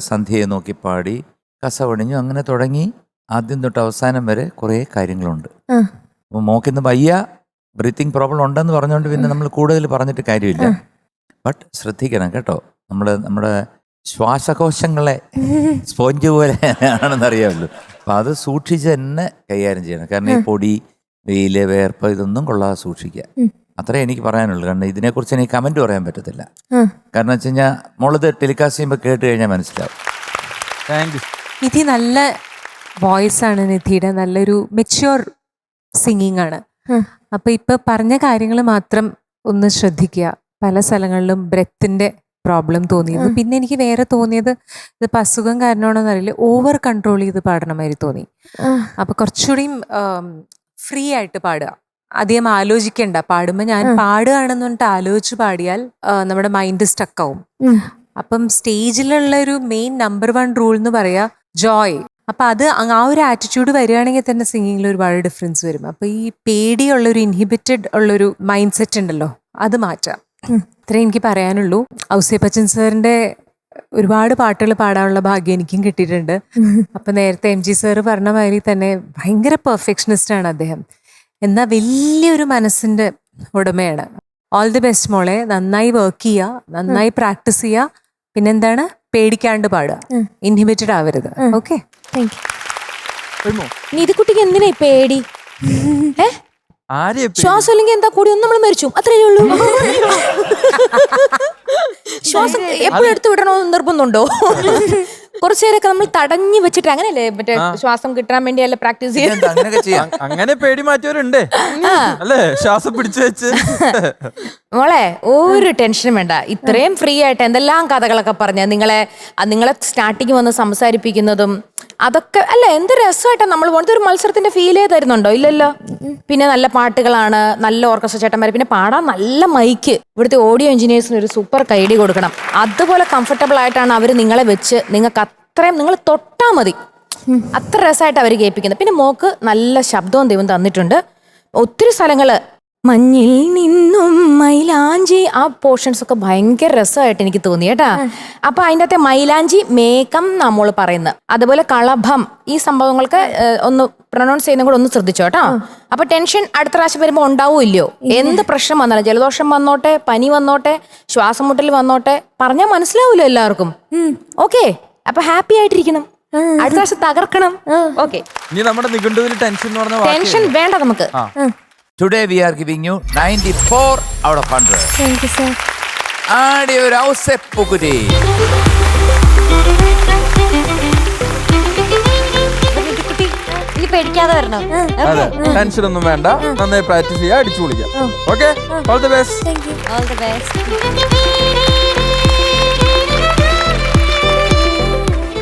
സന്ധ്യയെ നോക്കി പാടി, കസവണിഞ്ഞു, അങ്ങനെ തുടങ്ങി ആദ്യം തൊട്ട് അവസാനം വരെ കുറേ കാര്യങ്ങളുണ്ട്. അപ്പോൾ മോക്കിന്ന് വയ്യ, ബ്രീത്തിങ് പ്രോബ്ലം ഉണ്ടെന്ന് പറഞ്ഞുകൊണ്ട് പിന്നെ നമ്മൾ കൂടുതൽ പറഞ്ഞിട്ട് കാര്യമില്ല. ബട്ട് ശ്രദ്ധിക്കണം കേട്ടോ, നമ്മുടെ ശ്വാസകോശങ്ങളെ സ്പോഞ്ച് പോലെ ആണെന്നറിയാമല്ലോ. അപ്പം അത് സൂക്ഷിച്ച് തന്നെ കൈകാര്യം ചെയ്യണം. കാരണം ഈ പൊടി, വെയില്, വേർപ്പ് ഇതൊന്നും കൊള്ളാതെ സൂക്ഷിക്കുക. അത്രേ എനിക്ക് പറയാനുള്ളൂ. കാരണം ഇതിനെക്കുറിച്ച് എനിക്ക് കമൻറ്റ് പറയാൻ പറ്റത്തില്ല. കാരണം വെച്ച് കഴിഞ്ഞാൽ മോളിത് ടെലികാസ്റ്റ് ചെയ്യുമ്പോൾ കേട്ട് കഴിഞ്ഞാൽ മനസ്സിലാവും. Thank you. നിധി നല്ല വോയിസ് ആണ് നിധിയുടെ, നല്ലൊരു മെച്യൂർ സിംഗിങ് ആണ്. അപ്പൊ ഇപ്പൊ പറഞ്ഞ കാര്യങ്ങൾ മാത്രം ഒന്ന് ശ്രദ്ധിക്കുക. പല സ്ഥലങ്ങളിലും ബ്രെത്തിന്റെ പ്രോബ്ലം തോന്നിയത്. പിന്നെ എനിക്ക് വേറെ തോന്നിയത്, ഇതിപ്പോൾ അസുഖം കാരണമാണോന്ന് അറിയില്ല, ഓവർ കൺട്രോൾ ചെയ്ത് പാടണമാതിരി തോന്നി. അപ്പൊ കുറച്ചുകൂടിയും ഫ്രീ ആയിട്ട് പാടുക, അധികം ആലോചിക്കണ്ട. പാടുമ്പോൾ ഞാൻ പാടുകയാണെന്ന് പറഞ്ഞിട്ട് ആലോചിച്ച് പാടിയാൽ നമ്മുടെ മൈൻഡ് സ്റ്റക്കാവും. അപ്പം സ്റ്റേജിലുള്ള ഒരു മെയിൻ നമ്പർ 1 റൂൾ എന്ന് പറയാ ജോയ്. അപ്പൊ അത് ആ ഒരു ആറ്റിറ്റ്യൂഡ് വരികയാണെങ്കിൽ തന്നെ സിംഗിങ്ങിൽ ഒരുപാട് ഡിഫറൻസ് വരും. അപ്പൊ ഈ പേടിയുള്ളൊരു ഇൻഹിബിറ്റഡ് ഉള്ളൊരു മൈൻഡ് സെറ്റ് ഉണ്ടല്ലോ, അത് മാറ്റാം. ഇത്രേ എനിക്ക് പറയാനുള്ളൂ. ഔസേപ്പച്ചൻ സാറിന്റെ ഒരുപാട് പാട്ടുകൾ പാടാനുള്ള ഭാഗ്യം എനിക്കും കിട്ടിയിട്ടുണ്ട്. അപ്പൊ നേരത്തെ MG സാറ് പറഞ്ഞ മാതിരി തന്നെ ഭയങ്കര പെർഫെക്ഷനിസ്റ്റ് ആണ് അദ്ദേഹം. എന്നാൽ വലിയൊരു മനസ്സിന്റെ ഉടമയാണ്. ഓൾ ദി ബെസ്റ്റ് മോളെ. നന്നായി വർക്ക് ചെയ്യുക, നന്നായി പ്രാക്ടീസ് ചെയ്യുക. പിന്നെന്താണ്, പേടിക്കാണ്ട് പാടുക, ഇൻഹിബിറ്റഡ് ആവരുത്. ഓക്കെ, നിധിക്കുട്ടിക്ക് എന്തിനാ ഈ പേടി? ശ്വാസം ഇല്ലെങ്കിൽ എന്താ കൂടി ഒന്ന് നമ്മൾ മരിച്ചു, അത്രയേ ഉള്ളൂ. ശ്വാസം എപ്പോഴും എടുത്തു വിടണമെന്ന് നിർബന്ധമുണ്ടോ? കുറച്ചു നേരമൊക്കെ നമ്മൾ തടഞ്ഞു വെച്ചിട്ട് അങ്ങനെയല്ലേ മറ്റേ ശ്വാസം കിട്ടാൻ വേണ്ടി അല്ല പ്രാക്ടീസ് ചെയ്യാം. അങ്ങനെ പേടി മാറ്റിയവരുണ്ട് അല്ലേ, ശ്വാസം പിടിച്ചു വെച്ച്. മോളെ ഒരു ടെൻഷനും വേണ്ട. ഇത്രയും ഫ്രീ ആയിട്ട് എന്തെല്ലാം കഥകളൊക്കെ പറഞ്ഞ് നിങ്ങളെ സ്റ്റാർട്ടിങ് വന്ന് സംസാരിപ്പിക്കുന്നതും അതൊക്കെ അല്ല, എന്ത് രസമായിട്ടാണ് നമ്മൾ പോകുന്നത്. ഒരു മത്സരത്തിന്റെ ഫീൽ തരുന്നുണ്ടോ? ഇല്ലല്ലോ. പിന്നെ നല്ല പാട്ടുകളാണ്, നല്ല ഓർക്കസ്ട്ര ചേട്ടന്മാർ, പിന്നെ പാടാൻ നല്ല മൈക്ക്. ഇവിടുത്തെ ഓഡിയോ എഞ്ചിനീയേഴ്സിന് ഒരു സൂപ്പർ കൈഡി കൊടുക്കണം. അതുപോലെ കംഫർട്ടബിൾ ആയിട്ടാണ് അവർ നിങ്ങളെ വെച്ച്, നിങ്ങൾക്ക് അത്രയും നിങ്ങൾ തൊട്ടാൽ മതി, അത്ര രസമായിട്ട് അവർ കേൾപ്പിക്കുന്നത്. പിന്നെ മോക്ക് നല്ല ശബ്ദവും ദൈവം തന്നിട്ടുണ്ട്. ഒത്തിരി സ്ഥലങ്ങള് മഞ്ഞിൽ നിന്നും മൈലാഞ്ചി, ആ പോർഷൻസ് ഒക്കെ ഭയങ്കര രസമായിട്ട് എനിക്ക് തോന്നി കേട്ടാ. അപ്പൊ അതിൻ്റെ അകത്തെ മൈലാഞ്ചി മേക്കം നമ്മൾ പറയുന്നത്, അതുപോലെ കളഭം, ഈ സംഭവങ്ങൾക്ക് ഒന്ന് പ്രൊനൗൺസ് ചെയ്യുന്ന കൂടെ ഒന്ന് ശ്രദ്ധിച്ചോ കേട്ടോ. അപ്പൊ ടെൻഷൻ അടുത്ത പ്രാവശ്യം വരുമ്പോ ഉണ്ടാവോ ഇല്ലയോ, എന്ത് പ്രശ്നം വന്നാലും, ജലദോഷം വന്നോട്ടെ, പനി വന്നോട്ടെ, ശ്വാസം മുട്ടൽ വന്നോട്ടെ, പറഞ്ഞാൽ മനസ്സിലാവൂലോ എല്ലാവർക്കും. ഓക്കെ, അപ്പൊ ഹാപ്പി ആയിട്ടിരിക്കണം, അടുത്ത പ്രാവശ്യം തകർക്കണം. ഓക്കെ, ഇനി നമ്മുടെ നിഘണ്ടുവിൽ ടെൻഷൻ വേണ്ട നമുക്ക്. Today we are giving you 94 out of 100. Thank you, sir. ആടി ഒരു ഔസേപ്പുകുട്ടി. ഇനി പേടിക്കാതെ വരണം. അതെ, ടെൻഷൻ ഒന്നും വേണ്ട, നന്നായി പ്രാക്ടീസ് ചെയ്യാം, അടിച്ചു പൊളിക്കാം. Okay, all the best. Thank you. All the best.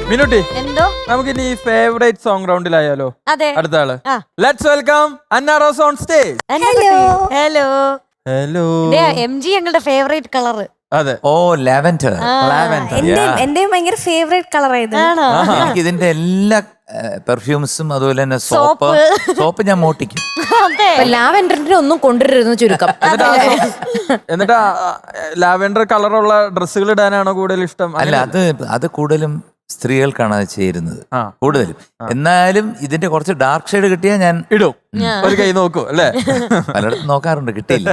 മിനുട്ടി, എന്തോ നമുക്ക് ഇനി ഫേവറേറ്റ് സോങ് റൗണ്ടിലായാലോ? അതെ, അടുത്ത ആള്. Let's welcome Anna Rose on stage. Hello hello hello. MG ഞങ്ങളുടെ ഫേവറേറ്റ് കളറ്. അതെ, ഓ ലാവൻഡർ. എന്റെയും ഭയങ്കര ഫേവറേറ്റ് കളർ ആയത്. എനിക്ക് ഇതിന്റെ എല്ലാ പെർഫ്യൂംസും അതുപോലെ തന്നെ സോപ്പ് ഞാൻ മോട്ടിക്കും. ലാവെൻഡറിന്റെ ഒന്നും കൊണ്ടുവരരുതെന്ന് ചുരുക്കം. എന്നിട്ട് ലാവെൻഡർ കളറുള്ള ഡ്രസ്സുകൾ ഇടാനാണോ കൂടുതൽ ഇഷ്ടം? അല്ല, അത് കൂടുതലും സ്ത്രീകൾക്കാണ് അത് ചേരുന്നത് കൂടുതലും. എന്നാലും ഇതിന്റെ കുറച്ച് ഡാർക്ക് ഷെയ്ഡ് കിട്ടിയാൽ ഞാൻ ഇടും, ഒരു കൈ നോക്കൂ അല്ലേ? പലയിടത്തും നോക്കാറുണ്ട്, കിട്ടിയില്ല.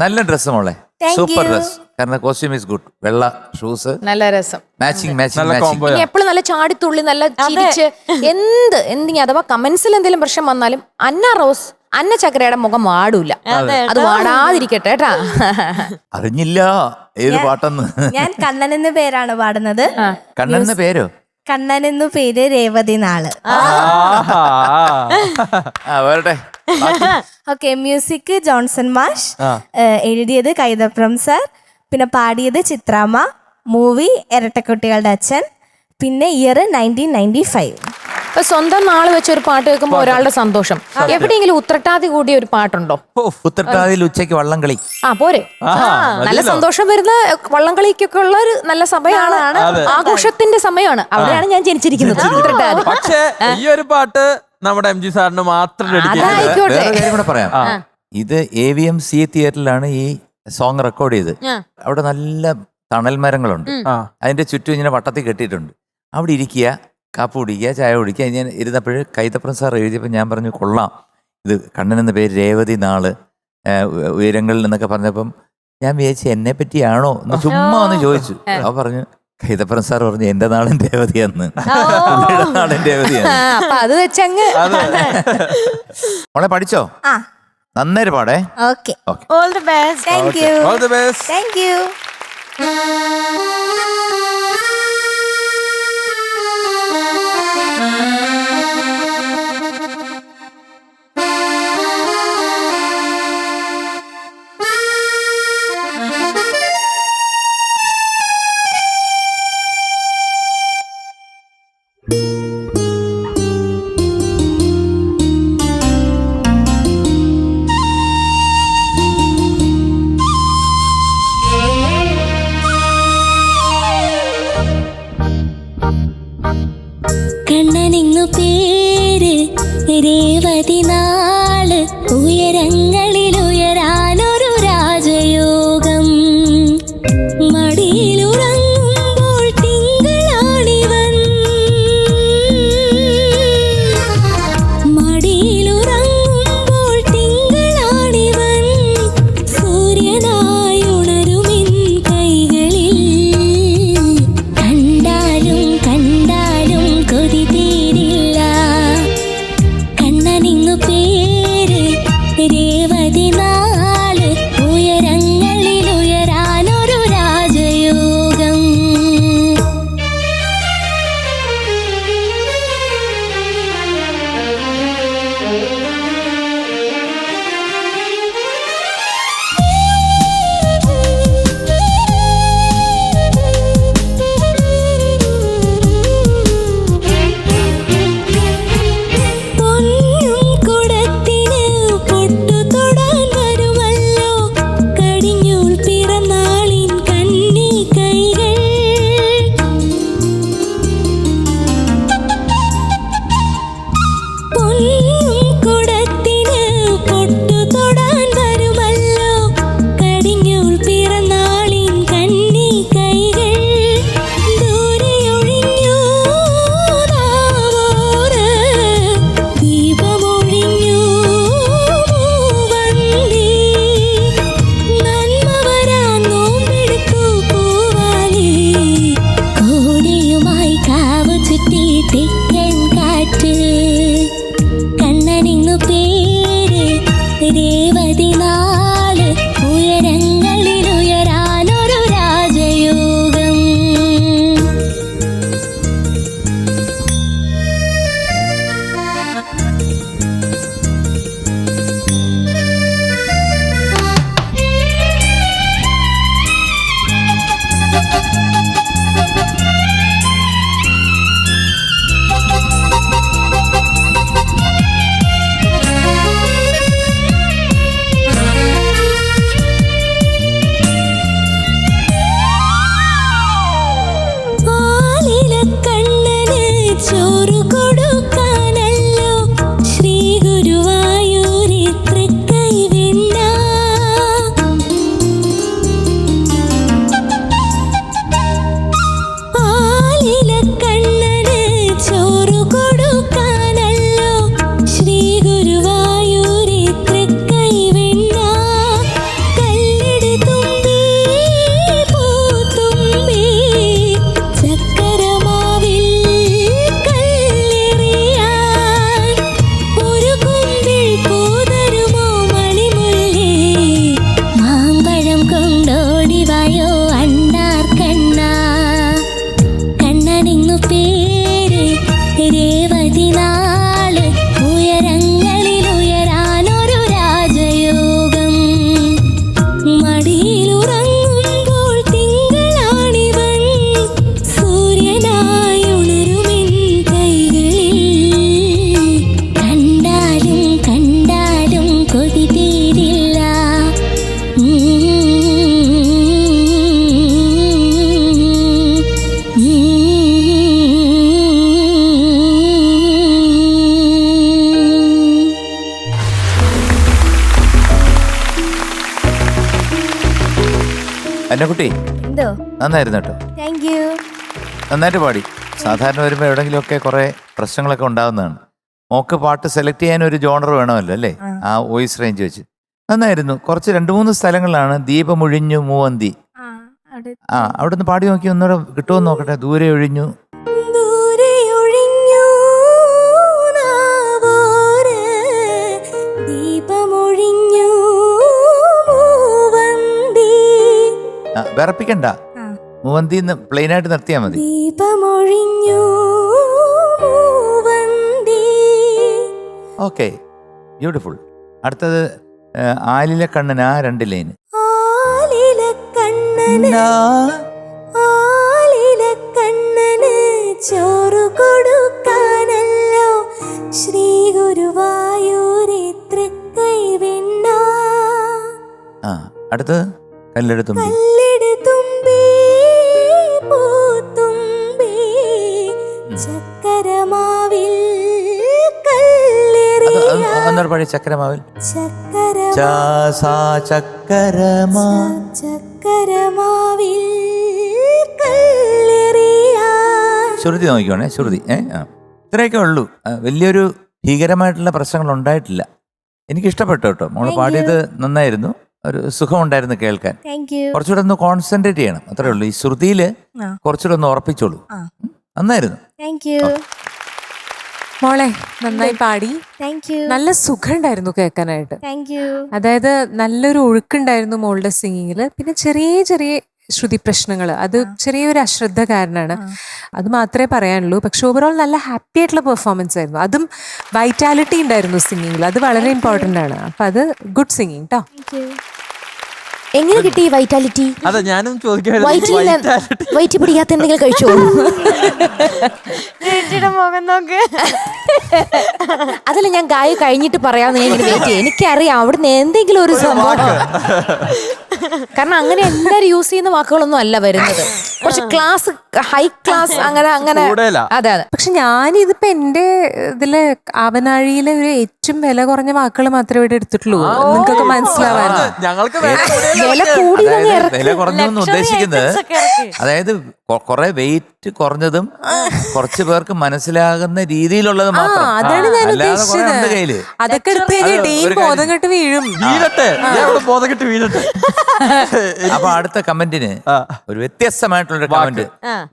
നല്ല ഡ്രസ്സ് മോളെ, സൂപ്പർ ഡ്രസ്. കാരണം കോസ്റ്റ്യൂം ഈസ് ഗുഡ്. വെള്ള ഷൂസ്, നല്ല രസം, കോംബോ. എപ്പോഴും നല്ല ചാടിത്തുള്ളി, നല്ല ചിരിച്ച് എന്തെങ്കിലും അഥവാ കമന്റ്സിൽ എന്തെങ്കിലും പ്രശ്നം വന്നാലും അന്ന റോസ് അന്ന ചക്രയുടെ മുഖം വാടൂല. അത് വാടാതിരിക്കട്ടെ കേട്ടാ. അറിഞ്ഞില്ല ഏത് പാട്ടെന്ന്. ഞാൻ കണ്ണൻ എന്ന പേരാണ് പാടുന്നത്. കണ്ണൻ എന്ന പേരോ? കണ്ണൻ എന്നു പേര്, രേവതി നാള്. വരട്ടെ. ഓക്കെ, മ്യൂസിക് ജോൺസൺ മാഷ്, എഴുതിയത് കൈതപ്രം സാർ, പിന്നെ പാടിയത് ചിത്രാമ്മ. മൂവി ഇരട്ടക്കുട്ടികളുടെ അച്ഛൻ, പിന്നെ ഇയർ 1995. ഇപ്പൊ സ്വന്തം നാള് വെച്ച് ഒരു പാട്ട് കേൾക്കുമ്പോ ഒരാളുടെ സന്തോഷം. എവിടെയെങ്കിലും ഉത്രട്ടാതി കൂടിയ ഒരു പാട്ടുണ്ടോ? ഉത്രട്ടാതിയിൽ ഉച്ചയ്ക്ക് വള്ളംകളി. പോരെ. നല്ല സന്തോഷം വരുന്ന വള്ളംകളിക്കൊക്കെ ഉള്ള ഒരു നല്ല സമയമാണ്, ആഘോഷത്തിന്റെ സമയമാണ്. അവിടെയാണ് ഞാൻ ജനിച്ചിരിക്കുന്നത്, ഉത്രട്ടാതി. പക്ഷേ ഈ ഒരു പാട്ട് നമ്മുടെ എം ജി സാറിന് മാത്രം അതായിക്കോട്ടെ. വേറെ കാര്യം കൂടെ പറയാം. ഇത് AVM CA തിയേറ്ററിലാണ് ഈ സോങ് റെക്കോർഡ് ചെയ്ത്. അവിടെ നല്ല തണൽ മരങ്ങളുണ്ട്, അതിന്റെ ചുറ്റും ഇങ്ങനെ വട്ടത്തിൽ കെട്ടിയിട്ടുണ്ട്. അവിടെ ഇരിക്കുക, കാപ്പ് കുടിക്കുക, ചായ കുടിക്കുക. ഞാൻ ഇരുന്നപ്പോൾ കൈതപ്രം സാർ എഴുതിയപ്പോൾ ഞാൻ പറഞ്ഞു കൊള്ളാം, ഇത് കണ്ണൻ എന്ന പേര്, രേവതി നാള്, ഉയരങ്ങളിൽ എന്നൊക്കെ പറഞ്ഞപ്പം ഞാൻ വിചാരിച്ചു എന്നെ പറ്റിയാണോ എന്ന് ചുമ്മാ ഒന്ന് ചോദിച്ചു. അവ പറഞ്ഞു, കൈതപ്രം സാർ പറഞ്ഞു എന്റെ നാളും രേവതിയാന്ന്, നാളും രേവതിയാണ്. അപ്പൊ അത് വെച്ചങ്ങ് മോളെ പഠിച്ചോ? നന്നായിട്ട് പാടേ. Okay, all the best. Thank you, all the best. Thank you. കണ്ണനെന്നു പേര്, രേവതി നാള്, ഉയരങ്ങളിൽ ഉയരാനൊരു രാജയോഗം. മടിയിലുറങ്ങുമ്പോൾ തിങ്കളാണിവൻ, മടിയിലുറങ്ങുമ്പോൾ തിങ്കളാണിവൻ. സൂര്യനായി ഉണരുമിൻ കൈകളിൽ, കണ്ടാലും കണ്ടാലും കൊതി തീരില്ല. കണ്ണനിന്നു പേര്, രേവതി നാള്, ഉയരങ്ങളിൽ ഉയരാനൊരു രാജയോഗം. പൊന്നും കുടത്തിന് പൊട്ടു തൊടാൻ വരുമല്ലോ, കടിഞ്ഞൂൽ പിറന്നാളിൻ കന്നി കൈകൾ. പൊന്നും കുടത്തിന് പൊട്ടു തൊടാൻ വരുമല്ലോ, കടിഞ്ഞൂൽ പിറന്നാളിൻ കന്നി കൈകൾ. ദൂരെയൊഴിഞ്ഞു നാവോറ്, ദീപമൊഴിഞ്ഞു മൂവന്തി. നന്മ വരാൻ നോമ്പെടുത്തു പൂവാലി, കോടിയുമായി കാവ് ചുറ്റി തെക്കൻ കാറ്റ്. കണ്ണനിന്നു പേര്, രേവതി നാള്, ഉയരങ്ങളിൽ ഉയരാനൊരു രാജയോഗം. ആലിലക്കണ്ണന് ചോറ് കൊടുക്കാനല്ലോ, ശ്രീ ഗുരുവായൂരി തൃക്കൈവെണ്ണ. ആലിലക്കണ്ണന് ചോറ് കൊടുക്കാനല്ലോ, ശ്രീ ഗുരുവായൂരി തൃക്കൈവെണ്ണ. കല്ലിട് തുമ്പി പൂത്തുമ്പി, ചക്കരമാവിൽ കല്ല് എന്നെ കുട്ടി എന്തോ നന്നായിരുന്നു കേട്ടോ, താങ്ക് യു. നന്നായിട്ട് പാടി. സാധാരണ വരുമ്പോൾ എവിടെയെങ്കിലുമൊക്കെ കുറേ പ്രശ്നങ്ങളൊക്കെ ഉണ്ടാകുന്നതാണ്. മോക്ക് പാട്ട് സെലക്ട് ചെയ്യാൻ ഒരു ജോണർ വേണമല്ലോ അല്ലേ, ആ വോയിസ് റേഞ്ച് വെച്ച്. നന്നായിരുന്നു. കുറച്ച് 2-3 സ്ഥലങ്ങളിലാണ് ദീപമൊഴിഞ്ഞു മൂവന്തി. അവിടെ നിന്ന് പാടി നോക്കി ഒന്നുകൂടെ കിട്ടുമോ നോക്കട്ടെ. ദൂരെ ഒഴിഞ്ഞു, വിറപ്പിക്കണ്ട, മൂവന്തി പ്ലെയിൻ ആയിട്ട് നിർത്തിയാൽ മതി. Okay, beautiful. അടുത്തത് ആലിലെ കണ്ണനാ 2 ലൈൻ. ചോറു കൊടുക്കാനല്ലോ ശ്രീ ഗുരുവായൂരെ തൃക്കൈവെണ്ണ. അടുത്തത് കല്ലെടുത്തുമ്പി. പൂത്തുമ്പി ചക്കരമാവിൽ കല്ലെറിയ. ഒന്നൊരു പഴയ ചക്കരമാവിൽ. ചക്കരമാവിൽ കല്ലെറിയ. ശ്രുതി നോക്കിക്കോണേ, ശ്രുതി. ഇത്രയൊക്കെ ഉള്ളൂ. വലിയൊരു ഭീകരമായിട്ടുള്ള പ്രശ്നങ്ങൾ ഉണ്ടായിട്ടില്ല. എനിക്കിഷ്ടപ്പെട്ടു കേട്ടോ, മോള് പാടിയത് നന്നായിരുന്നു. ഒരു സുഖം ഉണ്ടായിരുന്നു കേൾക്കാൻ. കുറച്ചുകൂടെ ഒന്ന് കോൺസെൻട്രേറ്റ് ചെയ്യണം, അത്രേ ഉള്ളൂ. ഈ ശ്രുതിയില് കുറച്ചുകൂടെ ഒന്ന് ഉറപ്പിച്ചോളൂ. നന്നായിരുന്നു. മോളെ നന്നായി പാടി. നല്ല സുഖം ഉണ്ടായിരുന്നു കേൾക്കാനായിട്ട്. അതായത് നല്ലൊരു ഒഴുക്കുണ്ടായിരുന്നു മോളുടെ സിംഗിങ്ങില്. പിന്നെ ചെറിയ ചെറിയ ശ്രുതി പ്രശ്നങ്ങൾ, അത് ചെറിയൊരു അശ്രദ്ധ കാരണമാണ്. അത് മാത്രമേ പറയാനുള്ളൂ. പക്ഷെ ഓവറോൾ നല്ല ഹാപ്പി ആയിട്ടുള്ള പെർഫോമൻസ് ആയിരുന്നു. അതും വൈറ്റാലിറ്റി ഉണ്ടായിരുന്നു സിംഗിങ്ങിൽ. അത് വളരെ ഇമ്പോർട്ടൻ്റ് ആണ്. അപ്പൊ അത് ഗുഡ് സിംഗിങ് കേട്ടോ. എങ്ങനെ കിട്ടി ഈ വൈറ്റാലിറ്റി? അതെ, ഞാനും വയറ്റി പിടിക്കാത്ത എന്തെങ്കിലും കഴിച്ചോ? മുഖം നോക്ക്. അതല്ല, ഞാൻ ഗായ കഴിഞ്ഞിട്ട് പറയാന്ന് വെയിറ്റ് ചെയ്യും. എനിക്കറിയാം അവിടുന്ന് എന്തെങ്കിലും ഒരു സംഭവം. കാരണം അങ്ങനെ എല്ലാരും യൂസ് ചെയ്യുന്ന വാക്കുകളൊന്നും അല്ല വരുന്നത്. കുറച്ച് ക്ലാസ്, ഹൈ ക്ലാസ്, അങ്ങനെ അങ്ങനെ. അതെ അതെ. പക്ഷെ ഞാനിതിപ്പോ എന്റെ ഇതില് ആവനാഴിയിലെ ഒരു ഏറ്റവും വില കുറഞ്ഞ വാക്കുകൾ മാത്രമേ ഇവിടെ എടുത്തിട്ടുള്ളൂ. നിങ്ങൾക്കൊക്കെ മനസ്സിലാവാനോ? ഞങ്ങൾക്ക് വില കൂടി വില കുറഞ്ഞൊന്നും ഉദ്ദേശിക്കുന്നത്, അതായത് കുറെ വെയിറ്റ് കുറഞ്ഞതും കുറച്ചു പേർക്ക് മനസ്സിലാകുന്ന രീതിയിലുള്ളത് മാത്രം. അതാണ് ഞാൻ അല്ലാതെ കുറെ ഉണ്ട് ഉദ്ദേശിച്ചത്. കയ്യില്. അതൊക്കെ എടുത്ത് കഴിഞ്ഞാൽ ബോധം കെട്ട് വീഴും. ബോധം കെട്ട് വീഴട്ടെ. അപ്പൊ അടുത്ത കമന്റിന് ഒരു വ്യത്യസ്തമായിട്ടുള്ള കമന്റ്.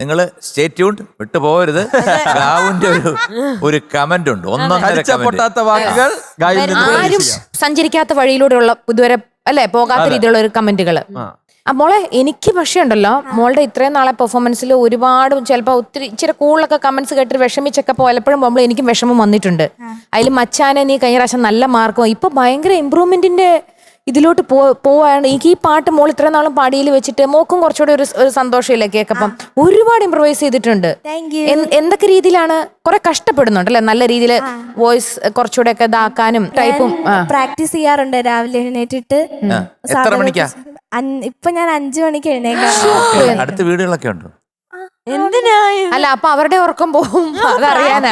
നിങ്ങൾ സ്റ്റേ ട്യൂൺഡ്, വിട്ടു പോകരുത്. ഗാവുന്റെ ഒരു കമന്റ് ഉണ്ട്, 1.5 പൊട്ടാത്ത വാക്കുകൾ. ആരും സഞ്ചരിക്കാത്ത വഴിയിലൂടെയുള്ള ഇതുവരെ അല്ലെ പോകാത്ത രീതിയിലുള്ള ഒരു കമന്റുകള്. മോളെ എനിക്ക് പക്ഷേ ഉണ്ടല്ലോ, മോളുടെ ഇത്രയും നാളെ പെർഫോമൻസിൽ ഒരുപാട് ചിലപ്പോൾ ഒത്തിരി ഇച്ചിരി കൂടുതലൊക്കെ കമന്റ്സ് കേട്ടിട്ട് വിഷമിച്ചൊക്കെ പലപ്പോഴും പോകുമ്പോൾ എനിക്കും വിഷമം വന്നിട്ടുണ്ട്. അതിൽ മച്ചാനെ നീ കഴിഞ്ഞ പ്രാവശ്യം നല്ല മാർക്കും, ഇപ്പൊ ഭയങ്കര ഇമ്പ്രൂവ്മെന്റിന്റെ ഇതിലോട്ട് പോവാണ്. എനിക്ക് ഈ പാട്ട് മോൾ ഇത്രയും നാളും പാടിയിൽ വെച്ചിട്ട് മോക്കും കുറച്ചുകൂടി ഒരു സന്തോഷമില്ല കേൾക്കപ്പം. ഒരുപാട് ഇംപ്രവൈസ് ചെയ്തിട്ടുണ്ട്. എന്തൊക്കെ രീതിയിലാണ്? കുറെ കഷ്ടപ്പെടുന്നുണ്ട് അല്ലെ, നല്ല രീതിയിൽ വോയിസ് കുറച്ചുകൂടെ ഒക്കെ ഇതാക്കാനും ടൈപ്പും പ്രാക്ടീസ് ചെയ്യാറുണ്ട് രാവിലെ എഴുന്നേറ്റിട്ട്. എത്ര മണിക്കാ? ഇപ്പൊ ഞാൻ 5 മണിക്ക് എഴുന്നേക്കാം. അടുത്ത വീടുകളൊക്കെ ഉണ്ടോ? എന്തിനാ? അല്ല, അപ്പൊ അവരുടെ ഉറക്കം പോകും, അതറിയാനാ.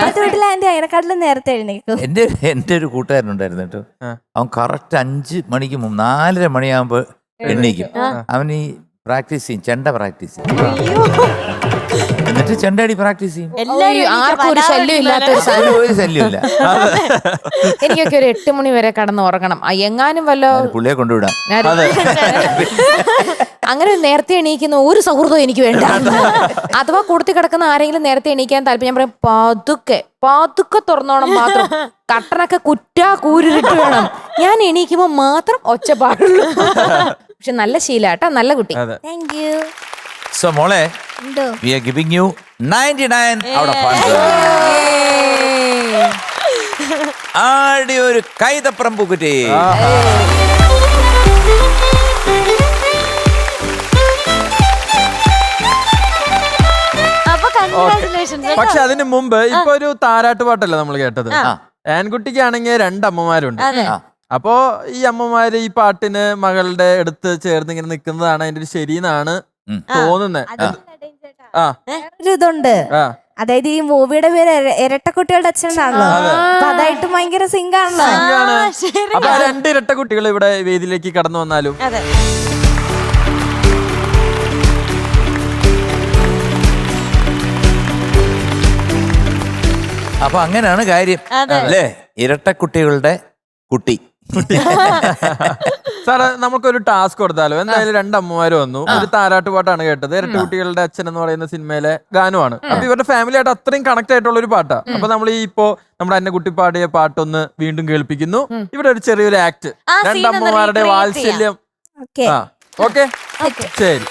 എന്റെ അതിനെക്കാട്ടിലും നേരത്തെ എഴുന്നേക്കും. എന്റെ ഒരു കൂട്ടുകാരനുണ്ടായിരുന്നു കേട്ടോ, അവൻ കറക്റ്റ് 5 മണിക്ക് മുമ്പ് 4:30 മണിയാകുമ്പോ എണ്ണീക്കും. അവൻ ഈ പ്രാക്ടീസ് ചെയ്യും, ചെണ്ട പ്രാക്ടീസ് ചെയ്യും. എന്നിട്ട് ചെണ്ടടി പ്രാക്ടീസ് ചെയ്യും. ആർക്കും ഒരു ശല്യം ഇല്ലാത്ത ഒരു സാധനം. ഒരു ശല്യമില്ല. എനിക്കൊക്കെ ഒരു 8 മണി വരെ കടന്ന് ഉറങ്ങണം. എങ്ങാനും വല്ല പുള്ളിയെ കൊണ്ടുവിടാം. അങ്ങനെ നേരത്തെ എണീക്കുന്ന ഒരു സൗഹൃദവും എനിക്ക് വേണ്ട. അഥവാ കൊടുത്തി കിടക്കുന്ന ആരെങ്കിലും നേരത്തെ എണീക്കാൻ താല്പര്യം, ഞാൻ പറയും പതുക്കെ തുറന്നോണം മാത്രം. കട്ടനൊക്കെ കൂരിട്ട് വേണം. ഞാൻ എണീക്കുമ്പോ മാത്രം ഒച്ച പാടുള്ളൂ. പക്ഷെ നല്ല ശീലാട്ടാ, നല്ല കുട്ടി. So മോളെ, we are giving you 99 out of 100. ആടി ഒരു കൈതപ്രം പൂക്കുറ്റി. പക്ഷെ അതിന് മുമ്പ് ഇപ്പൊ ഒരു താരാട്ട് പാട്ടല്ലേ നമ്മൾ കേട്ടത്. ആൺകുട്ടിക്കാണെങ്കിൽ 2 അമ്മമാരുണ്ട്. അപ്പോ ഈ അമ്മമാര് ഈ പാട്ടിന് മകളുടെ അടുത്ത് ചേർന്ന് ഇങ്ങനെ നിക്കുന്നതാണ് അതിന്റെ ഒരു ശരിയെന്നാണ് തോന്നുന്നത്. ഇതുണ്ട്, അതായത് ഈ മൂവിയുടെ പേര് ഇരട്ടക്കുട്ടികളുടെ അച്ഛനാണല്ലോ. അതായിട്ട് ഭയങ്കര സിങ്കാണല്ലോ. അപ്പൊ 2 ഇരട്ടക്കുട്ടികൾ ഇവിടെ വേദിയിലേക്ക് കടന്നു വന്നാലും അപ്പൊ അങ്ങനെയാണ് കാര്യം അല്ലേ? ഇരട്ടക്കുട്ടികളുടെ കുട്ടി. സാറേ നമുക്കൊരു ടാസ്ക് കൊടുത്താലോ? എന്തായാലും രണ്ടമ്മമാര് വന്നു, ഒരു താരാട്ടുപാട്ടാണ് കേട്ടത്. ഇരട്ട കുട്ടികളുടെ അച്ഛൻ എന്ന് പറയുന്ന സിനിമയിലെ ഗാനമാണ്. അപ്പൊ ഇവരുടെ ഫാമിലി ആയിട്ട് അത്രയും കണക്ട് ആയിട്ടുള്ള ഒരു പാട്ടാ. അപ്പൊ നമ്മൾ ഈ ഇപ്പോ നമ്മുടെ അന്നക്കുട്ടി പാടിയ പാട്ടൊന്ന് വീണ്ടും കേൾപ്പിക്കുന്നു. ഇവിടെ ഒരു ചെറിയൊരു ആക്ട്, രണ്ടമ്മമാരുടെ വാത്സല്യം. ഓക്കെ, ശരി.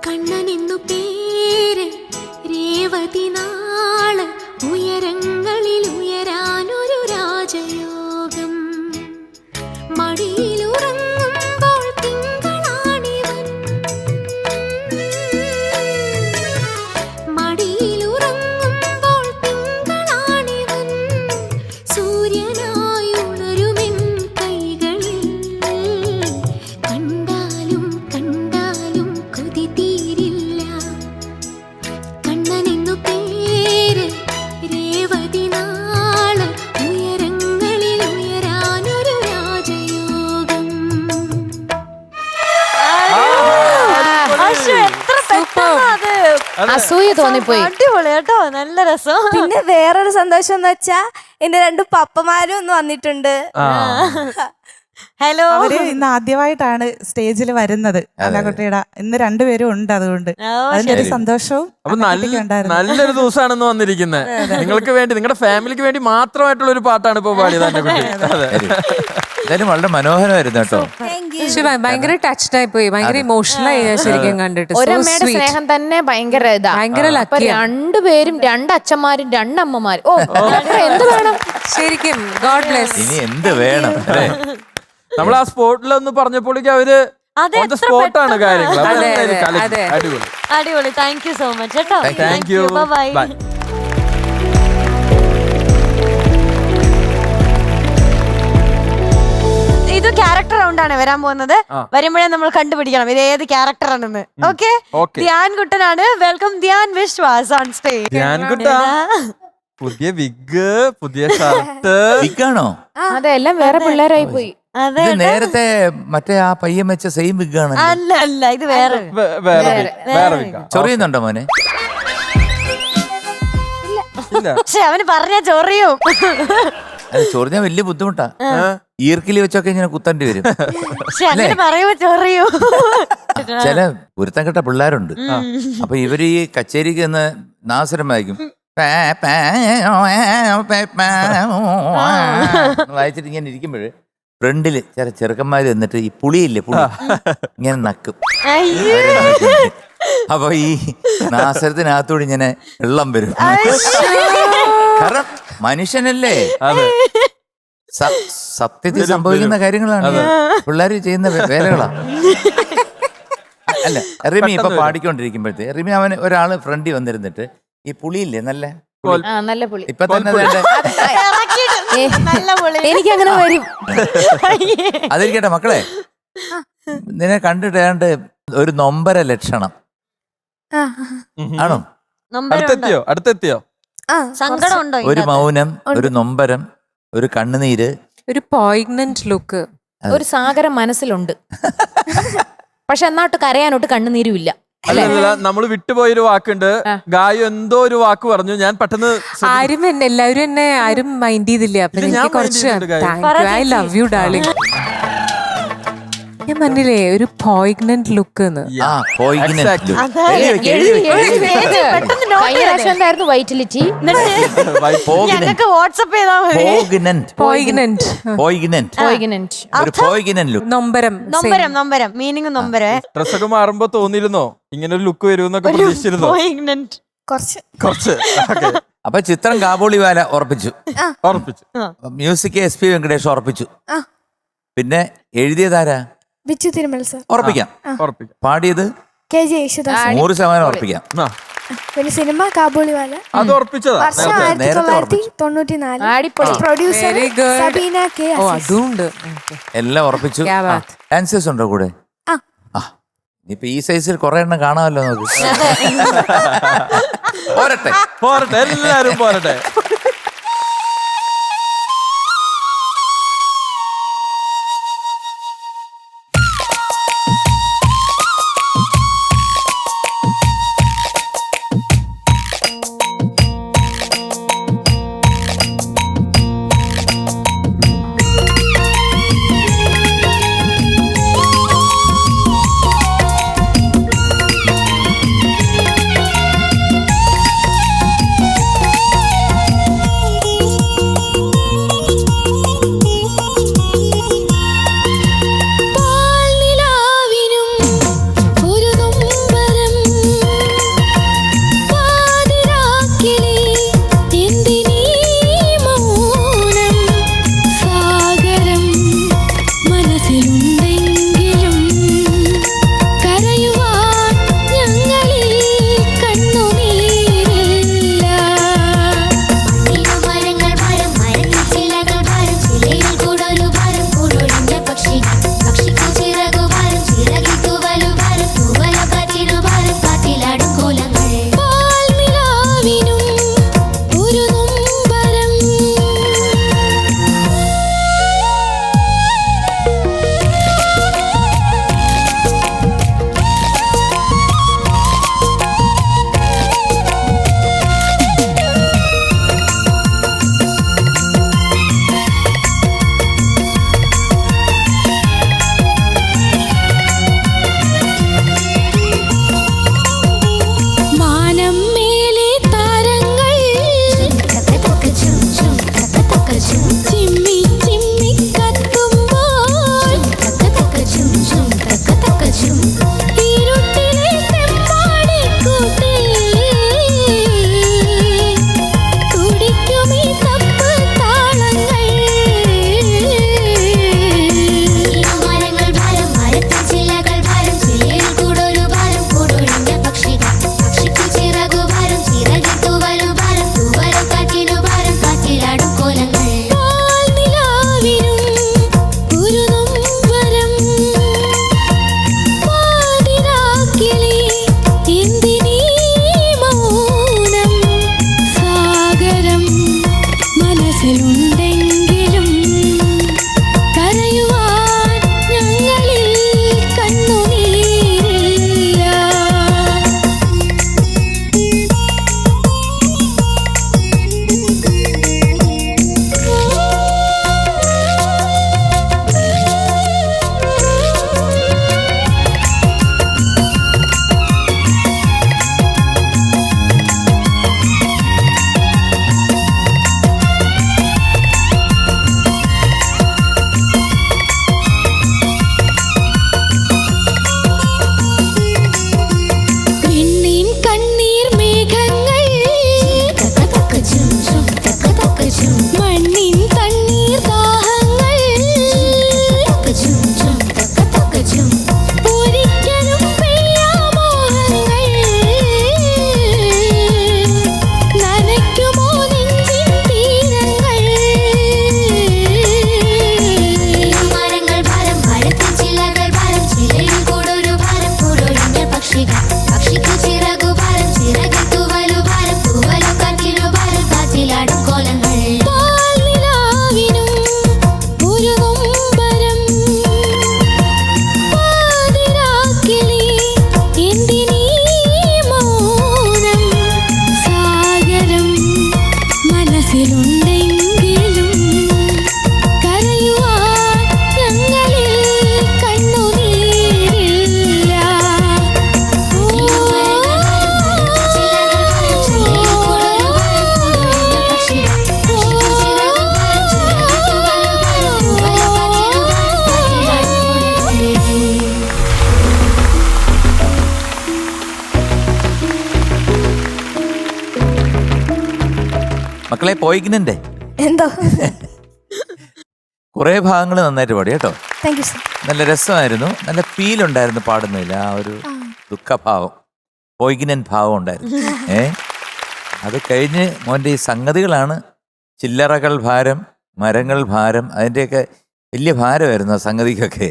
കണ്ണനെന്നു പേര് രേവതി നാള് ഉയരങ്ങളിൽ ഉയരാനൊരു രാജയോഗം മടിയിലുറങ്ങുമ്പോൾ തിങ്കളാണിവൻ മടിയിലുറങ്ങുമ്പോൾ തിങ്കളാണിവൻ സൂര്യനായി ഉണരുമെൻ കൈകളിൽ കണ്ടാലും കണ്ടാലും കൊതി തീരില്ല കണ്ണനെന്നു പേര് രേവതി നാള് ഉയരങ്ങളിൽ ഉയരാനൊരു രാജയോഗം. അശ്ശോ, എത്ര പെട്ടെന്നാ അത്. അസൂയ തോന്നിപ്പോയി. അടിപൊളി കേട്ടോ, നല്ല രസം. പിന്നെ വേറൊരു സന്തോഷം എന്ന് വെച്ചാ എന്റെ രണ്ട് പപ്പമാരും ഒന്ന് വന്നിട്ടുണ്ട്. ഹലോ. അവര് ഇന്ന് ആദ്യമായിട്ടാണ് സ്റ്റേജിൽ വരുന്നത്. അന്നക്കുട്ടിയുടെ ഇന്ന് രണ്ടുപേരും ഉണ്ട്, അതുകൊണ്ട് അതിന്റെ ഒരു സന്തോഷവും അപ്പൊ നല്ലൊരു ദിവസമാണെന്ന് വന്നിരിക്കുന്നത്. നിങ്ങൾക്ക് വേണ്ടി, നിങ്ങളുടെ ഫാമിലിക്ക് വേണ്ടി മാത്രമായിട്ടുള്ള ഒരു പാട്ടാണ് ഇപ്പൊ പാടിയത് അന്നക്കുട്ടി. അതെ, എന്തായാലും വളരെ മനോഹരമായിരുന്നു കേട്ടോ. ഭയങ്കര ടച്ച്ഡ് ആയി പോയി, ഭയങ്കര ഇമോഷണൽ ആയി ശരിക്കും കണ്ടിട്ട്. ഒരമ്മയുടെ സ്നേഹം തന്നെ ഭയങ്കര ഇതാ. ഭയങ്കര അപ്പൊ രണ്ടുപേരും, രണ്ടച്ഛന്മാരും രണ്ടമ്മമാരും. ഓ, എന്ത് വേണം ശരിക്കും. God bless. ഇനി എന്ത് വേണം അല്ലേ? നമ്മൾ ആ സ്പോട്ടിലൊന്ന് പറഞ്ഞപ്പോഴേക്കും അവര് സ്പോട്ടാണ് കാര്യങ്ങൾ. അടിപൊളി, അടിപൊളി. താങ്ക് യു സോ മച്ച് കേട്ടോ. Thank you, bye. ഇത് ക്യാരക്ടർ റൗണ്ട് ആണ് വരാൻ പോകുന്നത്. വരുമ്പോഴേ നമ്മൾ കണ്ടുപിടിക്കണം ഇത് ഏത് ക്യാരക്ടർ ആണെന്ന്. ഓക്കെ, ധ്യാൻ കുട്ടനാണ്. Welcome Dhyan Viswas on stage. Dhyan കുട്ട, പുതിയ വിഗ്, പുതിയ ഷർട്ട്. വിഗാണോ? അതെ, എല്ലാം വേറെ പിള്ളേരായി പോയി. അതെ, ഇത് നേരത്തെ മറ്റേ ആ പയ്യൻ വെച്ച സെയിം വിഗാണ്. അല്ല അല്ല, ഇത് വേറെ. വേറെ വിഗ്. ചൊറിയുന്നുണ്ടോ മോനെ? പക്ഷെ അവന് പറഞ്ഞ ചൊറിയും. അത് ചൊറിഞ്ഞാ വലിയ ബുദ്ധിമുട്ടാ. ഈർക്കിലി വെച്ചൊക്കെ ഇങ്ങനെ കുത്തേണ്ടി വരും. പക്ഷെ അങ്ങനെ പറയുമ്പോ ചൊറിയും. ചില പൊരുത്തം കെട്ട പിള്ളേരുണ്ട്. അപ്പൊ ഇവര് ഈ കച്ചേരിക്ക് നിന്ന് നാസരം വായിക്കും. വായിച്ചിട്ട് ഇങ്ങനെ ഇരിക്കുമ്പോഴ് ഫ്രണ്ടില് ചില ചെറുക്കന്മാര് എന്നിട്ട് ഈ പുളിയില്ലേ, പുളി ഇങ്ങനെ നക്കും. അപ്പൊ ഈ നാസരത്തിനകത്തൂടെ ഇങ്ങനെ വെള്ളം വരും. കാരണം മനുഷ്യനല്ലേ, സത്യത്തിൽ സംഭവിക്കുന്ന കാര്യങ്ങളാണ് പിള്ളേര് ചെയ്യുന്ന വേലകളാ. അല്ല, റിമി ഇപ്പൊ പാടിക്കൊണ്ടിരിക്കുമ്പോഴത്തെ റിമി അവന് ഒരാള് ഫ്രണ്ടിൽ വന്നിരുന്നിട്ട് ഈ പുളിയില്ലേ, നല്ല നല്ല പുളി. ഇപ്പൊ തന്നെ എനിക്ക് അങ്ങനെ വരും. അതിരിക്കട്ടെ മക്കളെ, നിന്നെ കണ്ടിട്ട് ഒരു നൊമ്പര ലക്ഷണം ആണോ? അടുത്തെത്തിയോ? സങ്കടം ഉണ്ടോ? ഒരു മൗനം, ഒരു നൊമ്പരം, ഒരു കണ്ണുനീര്, ഒരു പോയിഗ്നന്റ് ലുക്ക്, ഒരു സാഗരം മനസ്സിലുണ്ട്. പക്ഷെ എന്നാട്ട് കരയാനോട്ട് കണ്ണുനീരും ഇല്ല. അല്ല, നമ്മള് വിട്ടുപോയൊരു വാക്കുണ്ട്. ഗായു എന്തോ ഒരു വാക്ക് പറഞ്ഞു, ഞാൻ പെട്ടെന്ന് ആരും എല്ലാവരും എന്നെ ആരും മൈൻഡ് ചെയ്തില്ല. അപ്പൊ എനിക്ക് കുറച്ച് ഐ ലവ് യു ഡാർലിംഗ്. ഞാൻ പറഞ്ഞില്ലേ ഒരു പോയിഗ്നന്റ് ലുക്ക്. എന്തായിരുന്നു വൈറ്റിലിറ്റി? ഞങ്ങൾക്ക് വാട്സ്ആപ്പ് ചെയ്താൽ മതി. നൊമ്പരം, നൊമ്പരം, നൊമ്പരം. മീനിങ് നൊമ്പരം. ഡ്രസ്സൊക്കെ മാറുമ്പോ തോന്നിയിരുന്നോ ഇങ്ങനെ ഒരു ലുക്ക് വരുമെന്നൊക്കെ പ്രതീക്ഷിച്ചിരുന്നോ? കുറച്ച്. അപ്പൊ ചിത്രം കാബൂളിവാല ഉറപ്പിച്ചു. മ്യൂസിക് SP വെങ്കടേഷ് ഉറപ്പിച്ചു. പിന്നെ എഴുതിയതാരാ? ബിച്ചു തിരുമല സർ. ഉറപ്പിക്കാം. പാടിയത് KJ യേശുദാസ്. 100% ഉറപ്പിക്കാം. പിന്നെ സിനിമ കാബൂളിവാല. അത് ഉറപ്പിച്ചതാ. വർഷം 1994. Producer Sabeena K. എല്ലാം ഉറപ്പിച്ചു. ഡാൻസേഴ്സ് ഉണ്ടോ കൂടെ? ഇപ്പൊ ഈ സൈസിൽ കുറെ എണ്ണം കാണാമല്ലോ നമുക്ക്. പോരട്ടെ, എല്ലാരും പോരട്ടെ. മക്കളെ പോയിഗ്നന്റെ എന്തോ കുറെ ഭാഗങ്ങൾ നന്നായിട്ട് പാടി കേട്ടോ. Thank you sir. നല്ല രസമായിരുന്നു, നല്ല ഫീലുണ്ടായിരുന്നു പാടുന്നില്ല. ആ ഒരു ദുഃഖഭാവം, പോയിഗ്നൻ ഭാവം ഉണ്ടായിരുന്നു. അത് കഴിഞ്ഞ് മോൻ്റെ ഈ സംഗതികളാണ് ചില്ലറകൾ ഭാരം, മരങ്ങൾ ഭാരം, അതിൻ്റെയൊക്കെ വലിയ ഭാരമായിരുന്നു ആ സംഗതിക്കൊക്കെ.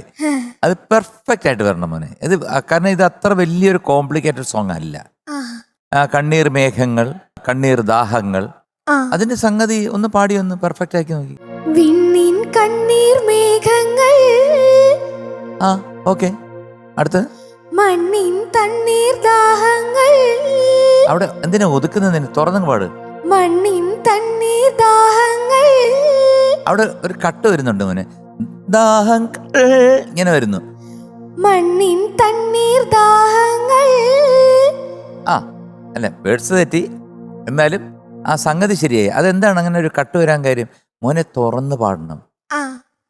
അത് പെർഫെക്റ്റ് ആയിട്ട് വരണം മോനെ. ഇത് കാരണം ഇത് അത്ര വലിയൊരു കോംപ്ലിക്കേറ്റഡ് സോങ് അല്ല. കണ്ണീർ മേഘങ്ങൾ, കണ്ണീർ ദാഹങ്ങൾ, അതിന്റെ സംഗതി ഒന്ന് പാടി ഒന്ന് പെർഫെക്റ്റ് ആക്കി നോക്കി. വിണ്ണിൻ കണ്ണീർ മേഘങ്ങൾ, ഓക്കെ. അടുത്ത് മണ്ണിൻ തണ്ണീർ ദാഹങ്ങൾ. അവിടെ എന്തിനാ ഒതുക്കുന്നതിന്? തുറന്നു പാട്. മണ്ണിൻ തണ്ണീർ ദാഹങ്ങൾ. അവിടെ ഒരു കട്ട് വരുന്നുണ്ട് മോനെ, ദാഹങ്ങൾ ഇങ്ങനെ വരുന്നു. മണ്ണിൻ തണ്ണീർ ദാഹങ്ങൾ. അല്ല വേർഡ്സ് തെറ്റി, എന്നാലും ആ സംഗതി ശരിയായി. അതെന്താണ് അങ്ങനെ ഒരു കട്ട് വരാൻ കാര്യം? മോനെ തുറന്ന് പാടണം.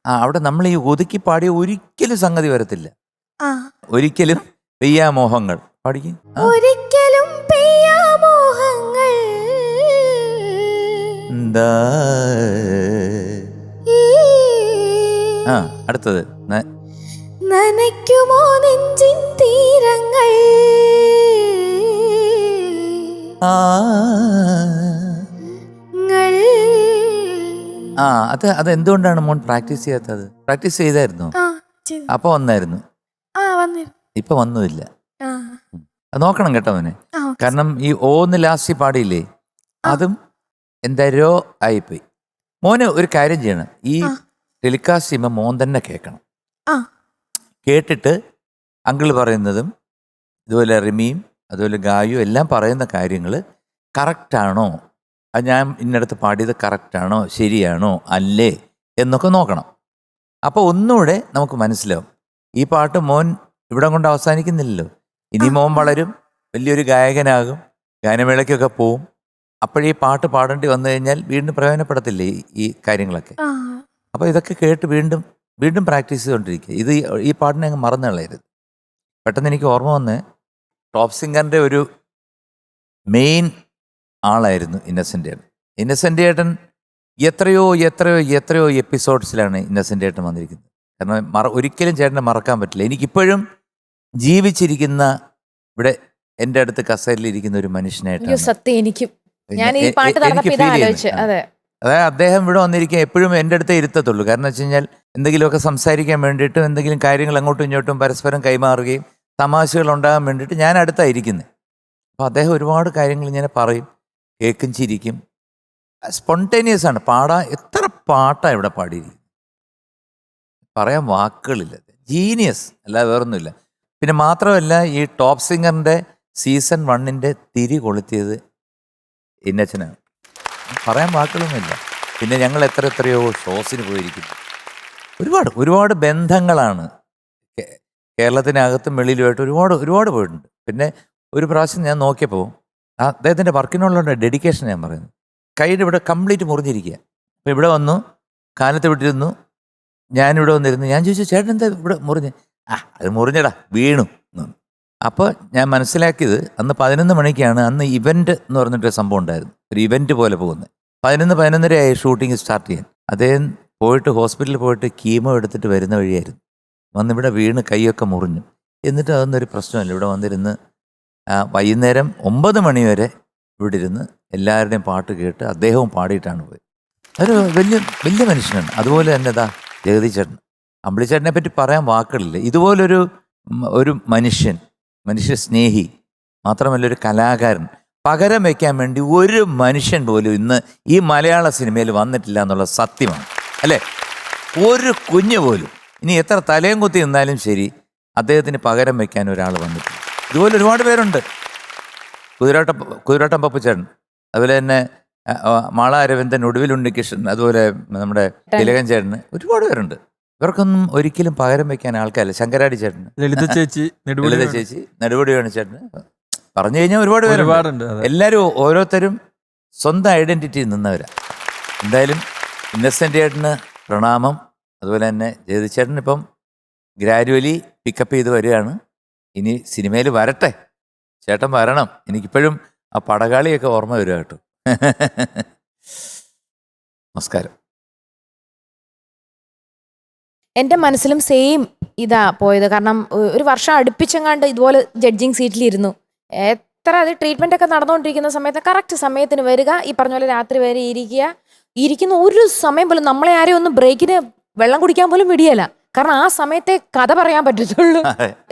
അവിടെ നമ്മൾ ഈ ഒതുക്കി പാടിയ ഒരിക്കലും സംഗതി വരത്തില്ല. ഒരിക്കലും പെയ്യാമോഹങ്ങൾ പാടിക്കും. ഒരിക്കലും പെയ്യാമോഹങ്ങൾ. അടുത്തത് നനയ്ക്കുമോ നെഞ്ചിൻ തീരങ്ങൾ. അത് എന്തുകൊണ്ടാണ് മോൻ പ്രാക്ടീസ് ചെയ്യാത്തത്? പ്രാക്ടീസ് ചെയ്തായിരുന്നു, അപ്പൊ വന്നായിരുന്നു. ഇപ്പൊ വന്നുമില്ല. അത് നോക്കണം കേട്ടോ മോനെ. കാരണം ഈ ഓന്ന് ലാസ്റ്റ് പാടിയില്ലേ, അതും എന്തരോ ആയിപ്പോയി. മോന് ഒരു കാര്യം ചെയ്യണം, ഈ ടെലികാസ്റ്റ് ചെയ്യുമ്പോൾ മോൻ തന്നെ കേൾക്കണം. കേട്ടിട്ട് അങ്കിള് പറയുന്നതും ഇതുപോലെ റിമിയും അതുപോലെ ഗായും എല്ലാം പറയുന്ന കാര്യങ്ങൾ കറക്റ്റാണോ, അത് ഞാൻ ഇന്നടത്ത് പാടിയത് കറക്റ്റാണോ, ശരിയാണോ, അല്ലേ എന്നൊക്കെ നോക്കണം. അപ്പോൾ ഒന്നുകൂടെ നമുക്ക് മനസ്സിലാവും. ഈ പാട്ട് മോൻ ഇവിടെ കൊണ്ട് അവസാനിക്കുന്നില്ലല്ലോ. ഇനി മോൻ വളരും, വലിയൊരു ഗായകനാകും, ഗാനമേളയ്ക്കൊക്കെ പോവും. അപ്പോഴീ പാട്ട് പാടേണ്ടി വന്നു കഴിഞ്ഞാൽ വീണ്ടും പ്രയോജനപ്പെടത്തില്ലേ ഈ കാര്യങ്ങളൊക്കെ. അപ്പോൾ ഇതൊക്കെ കേട്ട് വീണ്ടും വീണ്ടും പ്രാക്ടീസ് ചെയ്തുകൊണ്ടിരിക്കുക. ഈ പാട്ടിനെ അങ്ങ് മറന്നു കളയരുത്. പെട്ടെന്ന് എനിക്ക് ഓർമ്മ വന്ന് ടോപ്പ് സിംഗറിൻ്റെ ഒരു മെയിൻ ആളായിരുന്നു ഇന്നസെൻ്റ് ഏട്ടൻ. ഇന്നസെൻ്റ് ഏട്ടൻ എത്രയോ എത്രയോ എത്രയോ എപ്പിസോഡ്സിലാണ് ഇന്നസെൻ്റ് ഏട്ടൻ വന്നിരിക്കുന്നത്. കാരണം ഒരിക്കലും ചേട്ടനെ മറക്കാൻ പറ്റില്ല. എനിക്കിപ്പോഴും ജീവിച്ചിരിക്കുന്ന ഇവിടെ എൻ്റെ അടുത്ത് കസേരയിലിരിക്കുന്ന ഒരു മനുഷ്യനായിട്ടാണ് സത്യം എനിക്ക് ഫീൽ ചെയ്യുന്നത്. അതായത് അദ്ദേഹം ഇവിടെ വന്നിരിക്കുക എപ്പോഴും എൻ്റെ അടുത്തേ ഇരുത്തത്തുള്ളൂ. കാരണം വെച്ച് കഴിഞ്ഞാൽ എന്തെങ്കിലുമൊക്കെ സംസാരിക്കാൻ വേണ്ടിയിട്ടും എന്തെങ്കിലും കാര്യങ്ങൾ അങ്ങോട്ടും ഇങ്ങോട്ടും പരസ്പരം കൈമാറുകയും തമാശകൾ ഉണ്ടാകാൻ വേണ്ടിയിട്ട് ഞാൻ അടുത്തായിരിക്കുന്നത്. അപ്പോൾ അദ്ദേഹം ഒരുപാട് കാര്യങ്ങൾ ഇങ്ങനെ പറയും, കേൾക്കും, ചിരിക്കും. സ്പോണ്ടേനിയസ് ആണ്. എത്ര പാട്ടാണ് ഇവിടെ പാടിയിരിക്കുന്നത്, പറയാൻ വാക്കുകളില്ല. ജീനിയസ് അല്ല, വേറൊന്നുമില്ല. പിന്നെ മാത്രമല്ല ഈ ടോപ്പ് സിംഗറിൻ്റെ സീസൺ 1 തിരി കൊളുത്തിയത് ഇന്നച്ചനാണ്. പറയാൻ വാക്കുകളൊന്നുമില്ല. പിന്നെ ഞങ്ങൾ എത്രയോ ഷോസിന് പോയിരിക്കുന്നു. ഒരുപാട് ബന്ധങ്ങളാണ് കേരളത്തിനകത്തും വെളിയിലുമായിട്ട് ഒരുപാട് പോയിട്ടുണ്ട്. പിന്നെ ഒരു പ്രാവശ്യം ഞാൻ നോക്കിയപ്പോൾ അദ്ദേഹത്തിൻ്റെ വർക്കിനുള്ള ഡെഡിക്കേഷൻ ഞാൻ പറയുന്നത്, കൈയുടെ ഇവിടെ കംപ്ലീറ്റ് മുറിഞ്ഞിരിക്കുക. അപ്പോൾ ഇവിടെ വന്നു, കാലത്ത് വിട്ടിരുന്നു, ഞാനിവിടെ വന്നിരുന്നു. ഞാൻ ചോദിച്ചു, ചേട്ടൻ എന്താ ഇവിടെ മുറിഞ്ഞ്? അത് മുറിഞ്ഞടാ, വീണു. അപ്പോൾ ഞാൻ മനസ്സിലാക്കിയത് അന്ന് 11 മണിക്കാണ് അന്ന് ഇവൻ്റ് എന്ന് പറഞ്ഞിട്ടൊരു സംഭവം ഉണ്ടായിരുന്നു. ഒരു ഇവൻ്റ് പോലെ പോകുന്നത്. 11-11:30 ഷൂട്ടിങ് സ്റ്റാർട്ട് ചെയ്യാൻ. അദ്ദേഹം പോയിട്ട് ഹോസ്പിറ്റലിൽ പോയിട്ട് കീമോ എടുത്തിട്ട് വരുന്ന വഴിയായിരുന്നു. വന്നിവിടെ വീണ് കൈയൊക്കെ മുറിഞ്ഞു. എന്നിട്ട് അതൊന്നൊരു പ്രശ്നമല്ല. ഇവിടെ വന്നിരുന്ന് വൈകുന്നേരം 9 മണി വരെ ഇവിടെ ഇരുന്ന് എല്ലാവരുടെയും പാട്ട് കേട്ട് അദ്ദേഹവും പാടിയിട്ടാണ് പോയത്. ഒരു വലിയ മനുഷ്യനാണ്. അതുപോലെ തന്നെ ജഗതി ചേട്ടൻ, അമ്പിളിച്ചേട്ടനെ പറ്റി പറയാൻ വാക്കുകളില്ല. ഇതുപോലൊരു മനുഷ്യ സ്നേഹി, മാത്രമല്ല ഒരു കലാകാരൻ. പകരം വയ്ക്കാൻ വേണ്ടി ഒരു മനുഷ്യൻ പോലും ഇന്ന് ഈ മലയാള സിനിമയിൽ വന്നിട്ടില്ല എന്നുള്ള സത്യമാണ്, അല്ലേ? ഒരു കുഞ്ഞ് പോലും. ഇനി എത്ര തലയും കുത്തി നിന്നാലും ശരി, അദ്ദേഹത്തിന് പകരം വയ്ക്കാൻ ഒരാൾ വന്നിട്ടില്ല. ഇതുപോലെ ഒരുപാട് പേരുണ്ട്. കുതിരാട്ടം പപ്പുച്ചേട്ടൻ, അതുപോലെ തന്നെ മാള അരവിന്ദൻ, ഒടുവിൽ ഉണ്ണികൃഷ്ണൻ, അതുപോലെ നമ്മുടെ തിലകൻ ചേട്ടന്, ഒരുപാട് പേരുണ്ട്. ഇവർക്കൊന്നും ഒരിക്കലും പകരം വയ്ക്കാൻ ആൾക്കാരില്ല. ശങ്കരാടി ചേട്ടന്, ലളിത ചേച്ചി, നെടുപടി വേണു ചേട്ടന്, പറഞ്ഞു കഴിഞ്ഞാൽ ഒരുപാടുണ്ട്. എല്ലാവരും ഓരോരുത്തരും സ്വന്തം ഐഡന്റിറ്റി നിന്നവരാ. എന്തായാലും ഇന്നസെൻ്റ് ചേട്ടന് പ്രണാമം. അതുപോലെ തന്നെ ജഗതി ചേട്ടൻ ഇപ്പം ഗ്രാജുവലി പിക്കപ്പ് ചെയ്ത് വരികയാണ്. ഇനി സിനിമയിൽ വരട്ടെ, ചേട്ടൻ വരണം. എനിക്കിപ്പോഴും ആ പടകാളിയൊക്കെ ഓർമ്മ വരിക കേട്ടോ. നമസ്കാരം. എൻ്റെ മനസ്സിലും സെയിം ഇതാ പോയത്. കാരണം ഒരു വർഷം അടുപ്പിച്ചെങ്ങാണ്ട് ഇതുപോലെ ജഡ്ജിങ് സീറ്റിലിരുന്നു. എത്ര അത് ട്രീറ്റ്മെൻ്റ് ഒക്കെ നടന്നുകൊണ്ടിരിക്കുന്ന സമയത്ത് കറക്റ്റ് സമയത്തിന് വരിക, ഈ പറഞ്ഞ പോലെ രാത്രി വരെ ഇരിക്കുന്ന ഒരു സമയം പോലും നമ്മളെ ആരെയും ഒന്ന് ബ്രേക്കിന് വെള്ളം കുടിക്കാൻ പോലും വിടിയല്ല. കാരണം ആ സമയത്തെ കഥ പറയാൻ പറ്റത്തുള്ളൂ.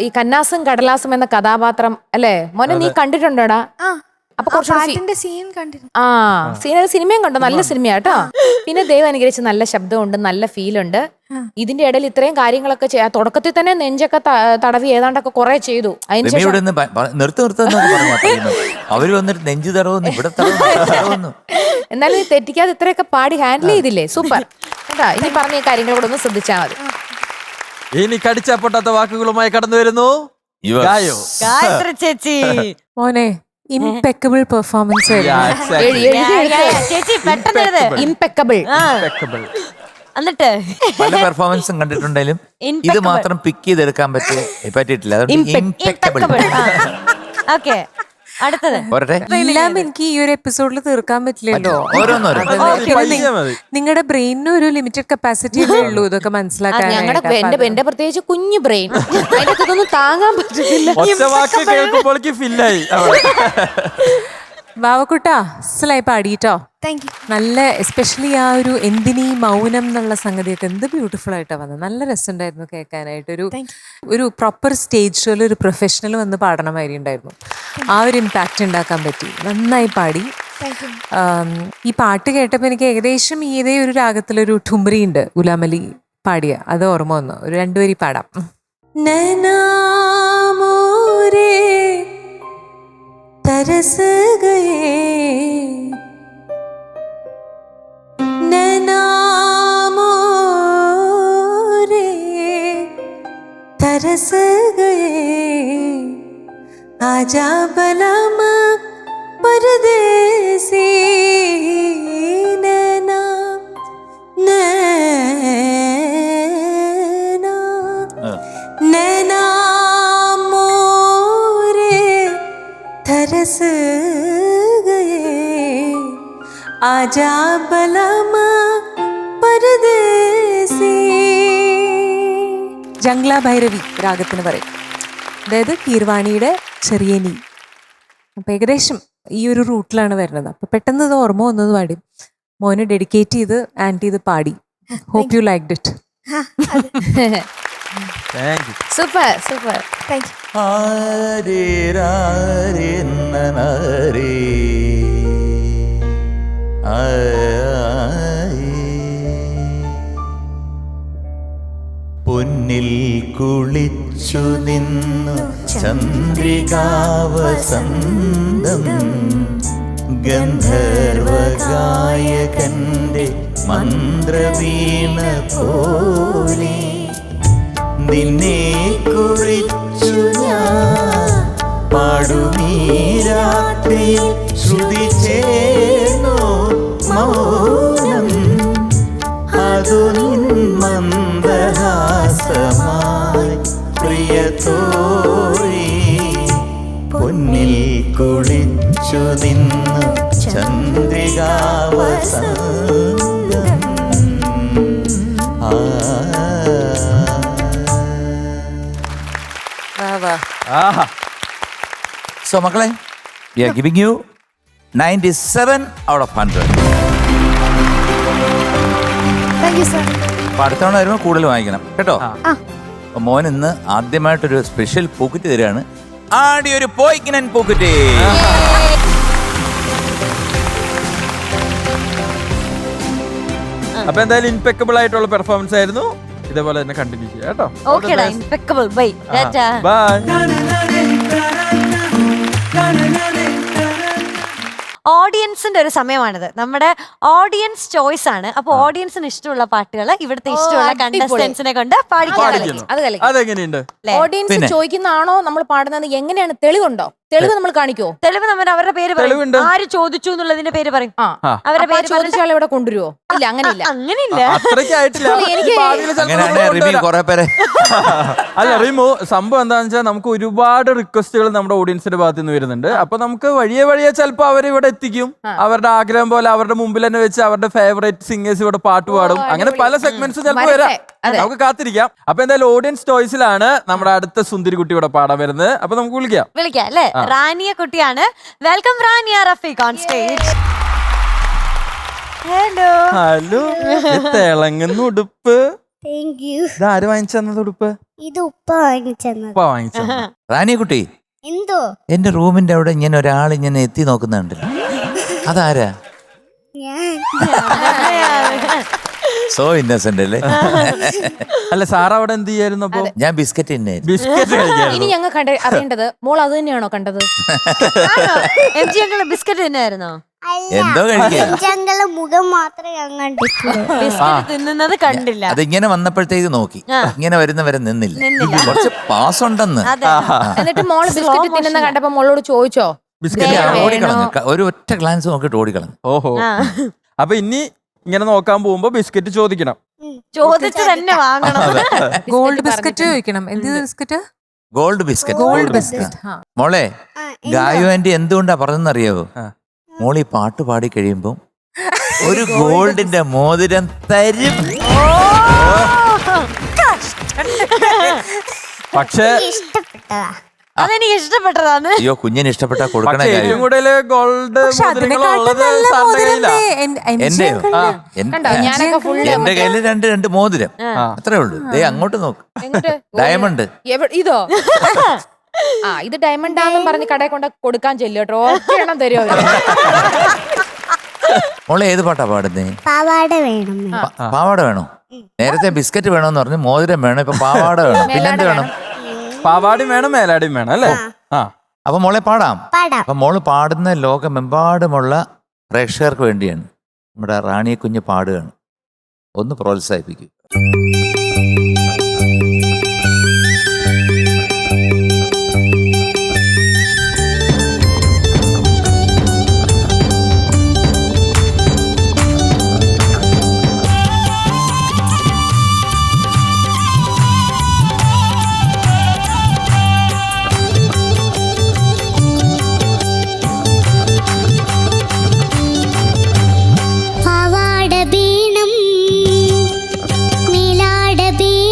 ഈ കന്നാസും കടലാസും എന്ന കഥാപാത്രം അല്ലേ മോനെ, നീ കണ്ടിട്ടുണ്ടോടാ? അപ്പൊ കുറച്ചുകൂടി സിനിമയും കണ്ടോ? നല്ല സിനിമയാട്ടോ. പിന്നെ ദൈവം അനുഗ്രഹിച്ച് നല്ല ശബ്ദമുണ്ട്, നല്ല ഫീലുണ്ട്. ഇതിന്റെ ഇടയിൽ ഇത്രയും കാര്യങ്ങളൊക്കെ തുടക്കത്തിൽ തന്നെ നെഞ്ചൊക്കെ തടവി ഏതാണ്ടൊക്കെ കുറെ ചെയ്തു. അതിനുശേഷം അവര് വന്നിട്ട് നെഞ്ചു തടവുന്നു, ഇവിടെ തടവുന്നു. എന്നാലും തെറ്റിക്കാതെ ഇത്രയൊക്കെ പാടി ഹാൻഡിൽ ചെയ്തില്ലേ, സൂപ്പർ കേട്ടാ. ഇനി പറഞ്ഞ കാര്യങ്ങളോട് ഒന്ന് ശ്രദ്ധിച്ചാൽ മതി. ഇനി കടിച്ചാ പൊട്ടാത്ത വാക്കുകളുമായി കടന്നു വരുന്നു ഗായത്രി ചേച്ചി. മോനെ ഇംപെക്കബിൾ പെർഫോമൻസ് ചേച്ചി പെട്ടെന്ന് ഇംപെക്കബിൾ. എന്നിട്ട് പല പെർഫോമൻസും കണ്ടിട്ടുണ്ടെങ്കിലും ഇത് മാത്രം പിക്ക് ചെയ്തെടുക്കാൻ പറ്റിയിട്ടില്ല. ഓക്കെ, അടുത്തത് എല്ലാം എനിക്ക് ഈ ഒരു എപ്പിസോഡിൽ തീർക്കാൻ പറ്റില്ലല്ലോ. ഓരോന്നോരോ നിങ്ങളുടെ ബ്രെയിനിന് ഒരു ലിമിറ്റഡ് കപ്പാസിറ്റി ഉള്ളൂ ഇതൊക്കെ മനസ്സിലാക്കാൻ. എന്റെ പ്രത്യേകിച്ച് കുഞ്ഞു ബ്രെയിൻ അതിനൊന്നും താങ്ങാൻ പറ്റുന്നില്ല. വാവക്കുട്ടാ അസലായി പാടിട്ടോ. നല്ല എസ്പെഷ്യലി ആ ഒരു എന്തിനീ മൗനം എന്നുള്ള സംഗതിയൊക്കെ എന്ത് ബ്യൂട്ടിഫുൾ ആയിട്ടാ വന്നത്. നല്ല രസമുണ്ടായിരുന്നു കേൾക്കാനായിട്ട്. ഒരു പ്രോപ്പർ സ്റ്റേജ് ഷോയിൽ ഒരു പ്രൊഫഷണൽ വന്ന് പാടണ മാതിരി ഉണ്ടായിരുന്നു. ആ ഒരു ഇമ്പാക്റ്റ് ഉണ്ടാക്കാൻ പറ്റി. നന്നായി പാടി. ഈ പാട്ട് കേട്ടപ്പോൾ എനിക്ക് ഏകദേശം ഏതേ ഒരു രാഗത്തിലൊരു ഠുംറി ഉണ്ട് ഗുലാമലി പാടിയ, അത് ഓർമ്മ വന്നു. ഒരു 2 വരി പാടാം. तरस गए नैना मोरे तरस गए आजा बलमा परदेसी नैना नैना नैना तरस गए आजा बलमा परदेसी. ജംഗ്ല ഭൈരവി രാഗത്തിന് പറയും. അതായത് കീർവാണിയുടെ ചെറിയ നീ. അപ്പം ഏകദേശം ഈ ഒരു റൂട്ടിലാണ് വരുന്നത്. അപ്പം പെട്ടെന്ന് ഇത് ഓർമ്മ വന്നത് പാടി മോനെ ഡെഡിക്കേറ്റ് ചെയ്ത് ആൻറ്റി ഇത് പാടി. Hope you liked it. Super super. Thank പൊന്നിൽ കുളിച്ചു നിന്നു ചന്ദ്രികാവസന്തം ഗന്ധർവഗായകന്റെ മന്ത്രവീണ പോലെ നിന്നെ കുറിച്ചു ഞാൻ പാടുമീ രാത്രി ശ്രുതി ചേർന്നു മൗനം അതു നിൻ മന്ദഹാസമായി പ്രിയതോഴി പൊന്നിൽ കുളിച്ചു നിന്നു ചന്ദ്രികാവസന്തം. So മക്കളെ, we are giving you 97 out of 100. You sir. അപ്പൊ അടുത്ത തവണ വരുമ്പോൾ കൂടുതൽ വാങ്ങിക്കണം കേട്ടോ. അപ്പൊ മോൻ ഇന്ന് ആദ്യമായിട്ടൊരു സ്പെഷ്യൽ പോക്കറ്റ് തരികയാണ്. ആടിയൊരു പോയിക്കിനൻ പോക്കറ്റ്. അപ്പൊ എന്തായാലും ഇംപെക്കബിൾ ആയിട്ടുള്ള പെർഫോമൻസ് ആയിരുന്നു. ഇതേപോലെ തന്നെ കണ്ടിന്യൂ ചെയ്യാം കേട്ടോ. ഓക്കേടാ, ഇംപെക്കബിൾ. ബൈ. ബൈ. ഓഡിയൻസിന്റെ ഒരു സമയമാണിത്. നമ്മുടെ ഓഡിയൻസ് ചോയ്സ് ആണ്. അപ്പൊ ഓഡിയൻസിന് ഇഷ്ടമുള്ള പാട്ടുകൾ ഇവിടുത്തെ ഇഷ്ടമുള്ള കണ്ടസ്റ്റൻസിനെ കൊണ്ട് പാടിക്കാൻ. അതെങ്ങനെയുണ്ട്? ഓഡിയൻസ് ചോദിക്കുന്നതാണോ നമ്മൾ പാടുന്നത്? എങ്ങനെയാണ്? തെളിവുണ്ടോ? തെളിവ് നമ്മൾ കാണിക്കോ? തെളിവ് നമ്മൾ അവരുടെ പേര് പറയും. തെളിവുണ്ട്. ആര് ചോദിച്ചു എന്നുള്ളതിന്റെ പേര് പറയും. ആ അവരുടെ അപ്പൊ ആ പേര് ചോദിച്ച ആളെ ഇവിടെ കൊണ്ടുവരുവോ? ഇല്ല, അങ്ങനെയില്ല. അങ്ങനെയില്ല. അത്രയ്ക്കായിട്ടില്ല. എനിക്ക് ഭാവിയില് ചിലപ്പോ അങ്ങനെയാണെങ്കിൽ നമ്മള് റിമി കൊണ്ടുവരാം. കുറെ പേരെ അല്ല റീമു, സംഭവം എന്താണെന്ന് വെച്ചാൽ നമുക്ക് ഒരുപാട് റിക്വസ്റ്റുകൾ നമ്മുടെ ഓഡിയൻസിന്റെ ഭാഗത്ത് നിന്ന് വരുന്നുണ്ട്. അപ്പൊ നമുക്ക് വഴിയെ വഴിയെ ചിലപ്പോ അവർ ഇവിടെ എത്തിക്കും. അവരുടെ ആഗ്രഹം പോലെ അവരുടെ മുമ്പിൽ തന്നെ വെച്ച് അവരുടെ ഫേവറേറ്റ് സിംഗേഴ്സ് ഇവിടെ പാട്ട് പാടും. അങ്ങനെ പല സെഗ്മെന്റ്സും ചിലപ്പോൾ വരാം. നമുക്ക് കാത്തിരിക്കാം. അപ്പൊ എന്തായാലും ഓഡിയൻസ് ചോയ്സിലാണ് നമ്മുടെ അടുത്ത സുന്ദരി കുട്ടി ഇവിടെ പാടാൻ വരുന്നത്. അപ്പൊ നമുക്ക് വിളിക്കാം അല്ലേ? റാനിയ കുട്ടിയാണ്. Welcome Rania Rafeeq on stage. Hello. Hello. തിളങ്ങുന്ന ഉടുപ്പ്. Thank you. ഇതാര് വാങ്ങിച്ചത് ഉടുപ്പ്? ഇത് ഉപ്പ വാങ്ങിച്ചത്. ഉപ്പ വാങ്ങിച്ചത്. റാണി കുട്ടി, എന്തോ എന്റെ റൂമിന്റെ അവിടെ ഇങ്ങനെ ഒരാൾ ഇങ്ങനെ എത്തി നോക്കുന്നുണ്ടല്ലോ, അതാരാ? ഞാൻ സോ ഇന്നസെന്റ് അല്ലേ? അല്ല സാർ അവിടെ എന്ത് ചെയ്യായിരുന്നു? അപ്പൊ ഞാൻ ബിസ്ക്കറ്റ് തന്നെയായിരുന്നു. ബിസ്ക്കറ്റ് ഇനി കഴിക്കായിരുന്നു. ഞങ്ങൾ അറിയേണ്ടത് മോൾ അത് തന്നെയാണോ കണ്ടത്? MG അങ്കിള് ബിസ്ക്കറ്റ് തന്നെയായിരുന്നോ? എന്തോ കഴിക്കാൻ ഞങ്ങളെ മുഖം മാത്രമേ ഞാൻ കണ്ടിട്ടുള്ളൂ. ബിസ്ക്കറ്റ് തിന്നുന്നത് കണ്ടില്ല. അതിങ്ങനെ വന്നപ്പോഴത്തേക്ക് നോക്കി, ഇങ്ങനെ വരുന്നവരെ നിന്നില്ല. നിന്നില്ല. കുറച്ച് പാസ് ഉണ്ടെന്ന്. അതെ. എന്നിട്ട് മോള് ബിസ്ക്കറ്റ് തിന്നുന്ന കണ്ടപ്പോ മോളോട് ചോദിച്ചോ? ബിസ്ക്കറ്റ് ഓടിക്കളഞ്ഞു, ഒരു ഒറ്റ ഗ്ലാൻസ് നോക്കിട്ട് ഓടിക്കളഞ്ഞു. ഓഹോ. അപ്പൊ ഇനി ഇങ്ങനെ നോക്കാൻ പോകുമ്പോ ബിസ്ക്കറ്റ് ചോദിക്കണം. ചോദിച്ചു തന്നെ വാങ്ങണം. ഗോൾഡ് ബിസ്ക്കറ്റ് ചോദിക്കണം. എന്ത് biscuit? Gold biscuit. Gold biscuit. മോളെ, ഗായു ആന്റി എന്തുകൊണ്ടാ പറഞ്ഞറിയാവോ? മോളി പാട്ട് പാടി കഴിയുമ്പോ ഒരു ഗോൾഡിന്റെ മോതിരം തരും. പക്ഷേ ഇഷ്ടപ്പെട്ടതാ. അതെനിക്ക് ഇഷ്ടപ്പെട്ടതാണ്. അയ്യോ, കുഞ്ഞിന് ഇഷ്ടപ്പെട്ടാ കൊടുക്കണ പക്ഷേ ഏറ്റവും കാര്യം. കൂടുതൽ ഗോൾഡ് പക്ഷെ അതിനെക്കാട്ടും ഉള്ളത് നല്ല സാറിന്റെ മോതിരം കയ്യിലാ. എന്റെയോ? കണ്ടോ, ഞാനൊക്കെ ഫുള്ള് എന്റെ കയ്യില് രണ്ട് മോതിരം, അത്രേ ഉള്ളൂ. ദേ അങ്ങോട്ട് നോക്ക്, എങ്ങോട്ട്? ഡയമണ്ട്. ഇതോ? ആ, ഇത് ഡയമണ്ട് ആണെന്നും പറഞ്ഞ് കടയിൽ കൊണ്ട് കൊടുക്കാൻ ചെല്ലു കേട്ടോ. ഒറ്റ തരുമോ? മോളെ ഏത് പാട്ടാ പാടുന്നേ? പാവാട വേണം. പാവാട വേണോ? നേരത്തെ ബിസ്ക്കറ്റ് വേണോന്ന് പറഞ്ഞു, മോതിരം വേണം, ഇപ്പൊ പാവാട വേണം. പിന്നെന്ത് വേണം? പാവാടിയും വേണം മേലാടിയും വേണം അല്ലേ? ആ. അപ്പൊ മോളെ പാടാം. പാടാം. അപ്പൊ മോള് പാടുന്ന ലോകമെമ്പാടുമുള്ള പ്രേക്ഷകർക്ക് വേണ്ടിയാണ്. നമ്മുടെ റാണിയെ കുഞ്ഞ് പാടുകയാണ്. ഒന്ന് പ്രോത്സാഹിപ്പിക്കും. പാവാട വീണം മേലാട വീണം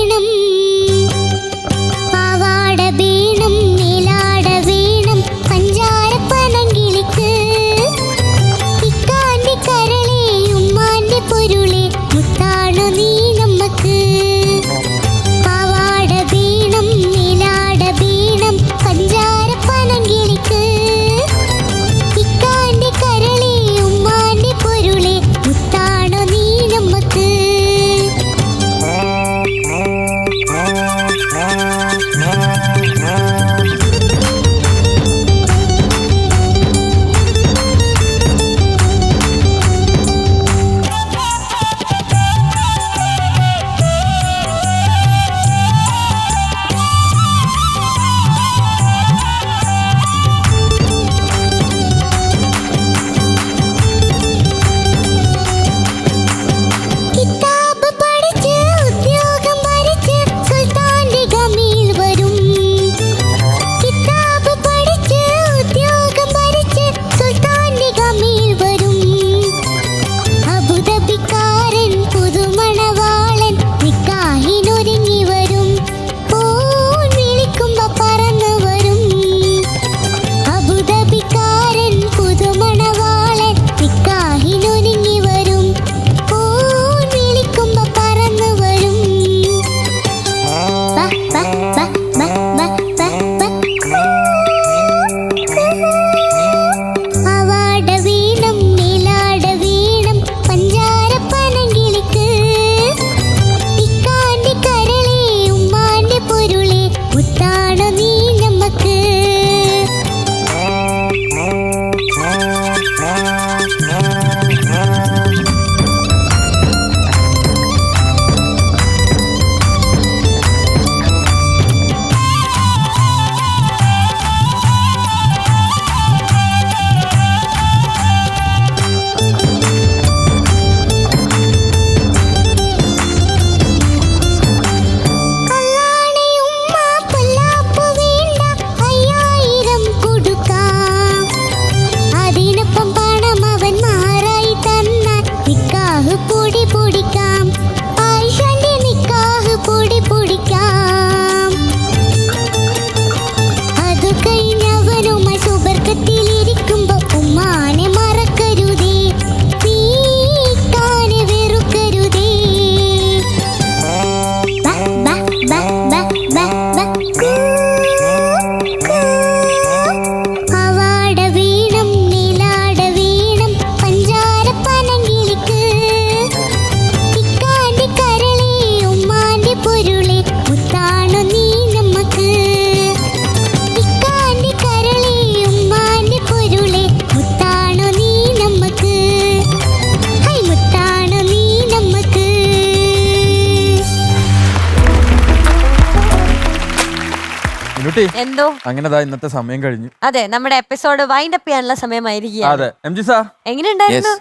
ആൻകുട്ടി എന്തോ അങ്ങനെ ഇന്നത്തെ സമയം കഴിഞ്ഞു. അതെ, നമ്മുടെ എപ്പിസോഡ് വൈൻഡ് അപ്പ് ചെയ്യാനുള്ള സമയമായിരിക്കും. അതെ, എം ജി സാർ എങ്ങനെയുണ്ടായിരുന്നു?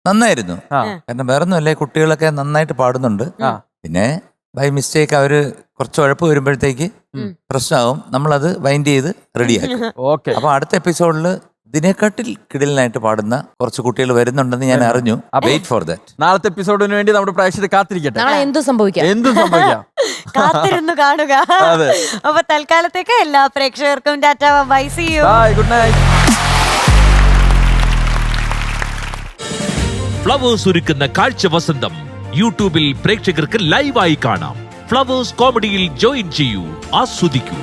നന്നായിരുന്നു. കാരണം വേറൊന്നുമല്ലേ, കുട്ടികളൊക്കെ നന്നായിട്ട് പാടുന്നുണ്ട്. പിന്നെ ബൈ മിസ്റ്റേക്ക് അവര് കുറച്ച് ഉഴപ്പ് വരുമ്പോഴത്തേക്ക് പ്രശ്നമാകും. നമ്മളത് വൈൻഡ് ചെയ്ത് റെഡിയാക്കും. ഓക്കെ. അപ്പൊ അടുത്ത എപ്പിസോഡിൽ ഇതിനെക്കാട്ടിൽ കിടിലനായിട്ട് പാടുന്ന കുറച്ച് കുട്ടികൾ വരുന്നുണ്ടെന്ന് ഞാൻ അറിഞ്ഞു. Wait for that. നാളത്തെ എപ്പിസോഡിന് വേണ്ടി നമ്മുടെ പ്രേക്ഷകർ കാത്തിരിക്കട്ടെ. നാളെ എന്തും സംഭവിക്കാം. കാത്തിരുന്നു കാണുക. അതെ. അപ്പൊ തൽക്കാലത്തേക്ക് എല്ലാ പ്രേക്ഷകർക്കും tata, bye, see you, bye, good night. Flowers ഒരുക്കുന്ന കാഴ്ച വസന്തം യൂട്യൂബിൽ പ്രേക്ഷകർക്ക് ലൈവായി കാണാം. ഫ്ലവേഴ്സ് കോമഡിയിൽ ജോയിൻ ചെയ്യൂ, ആസ്വദിക്കൂ.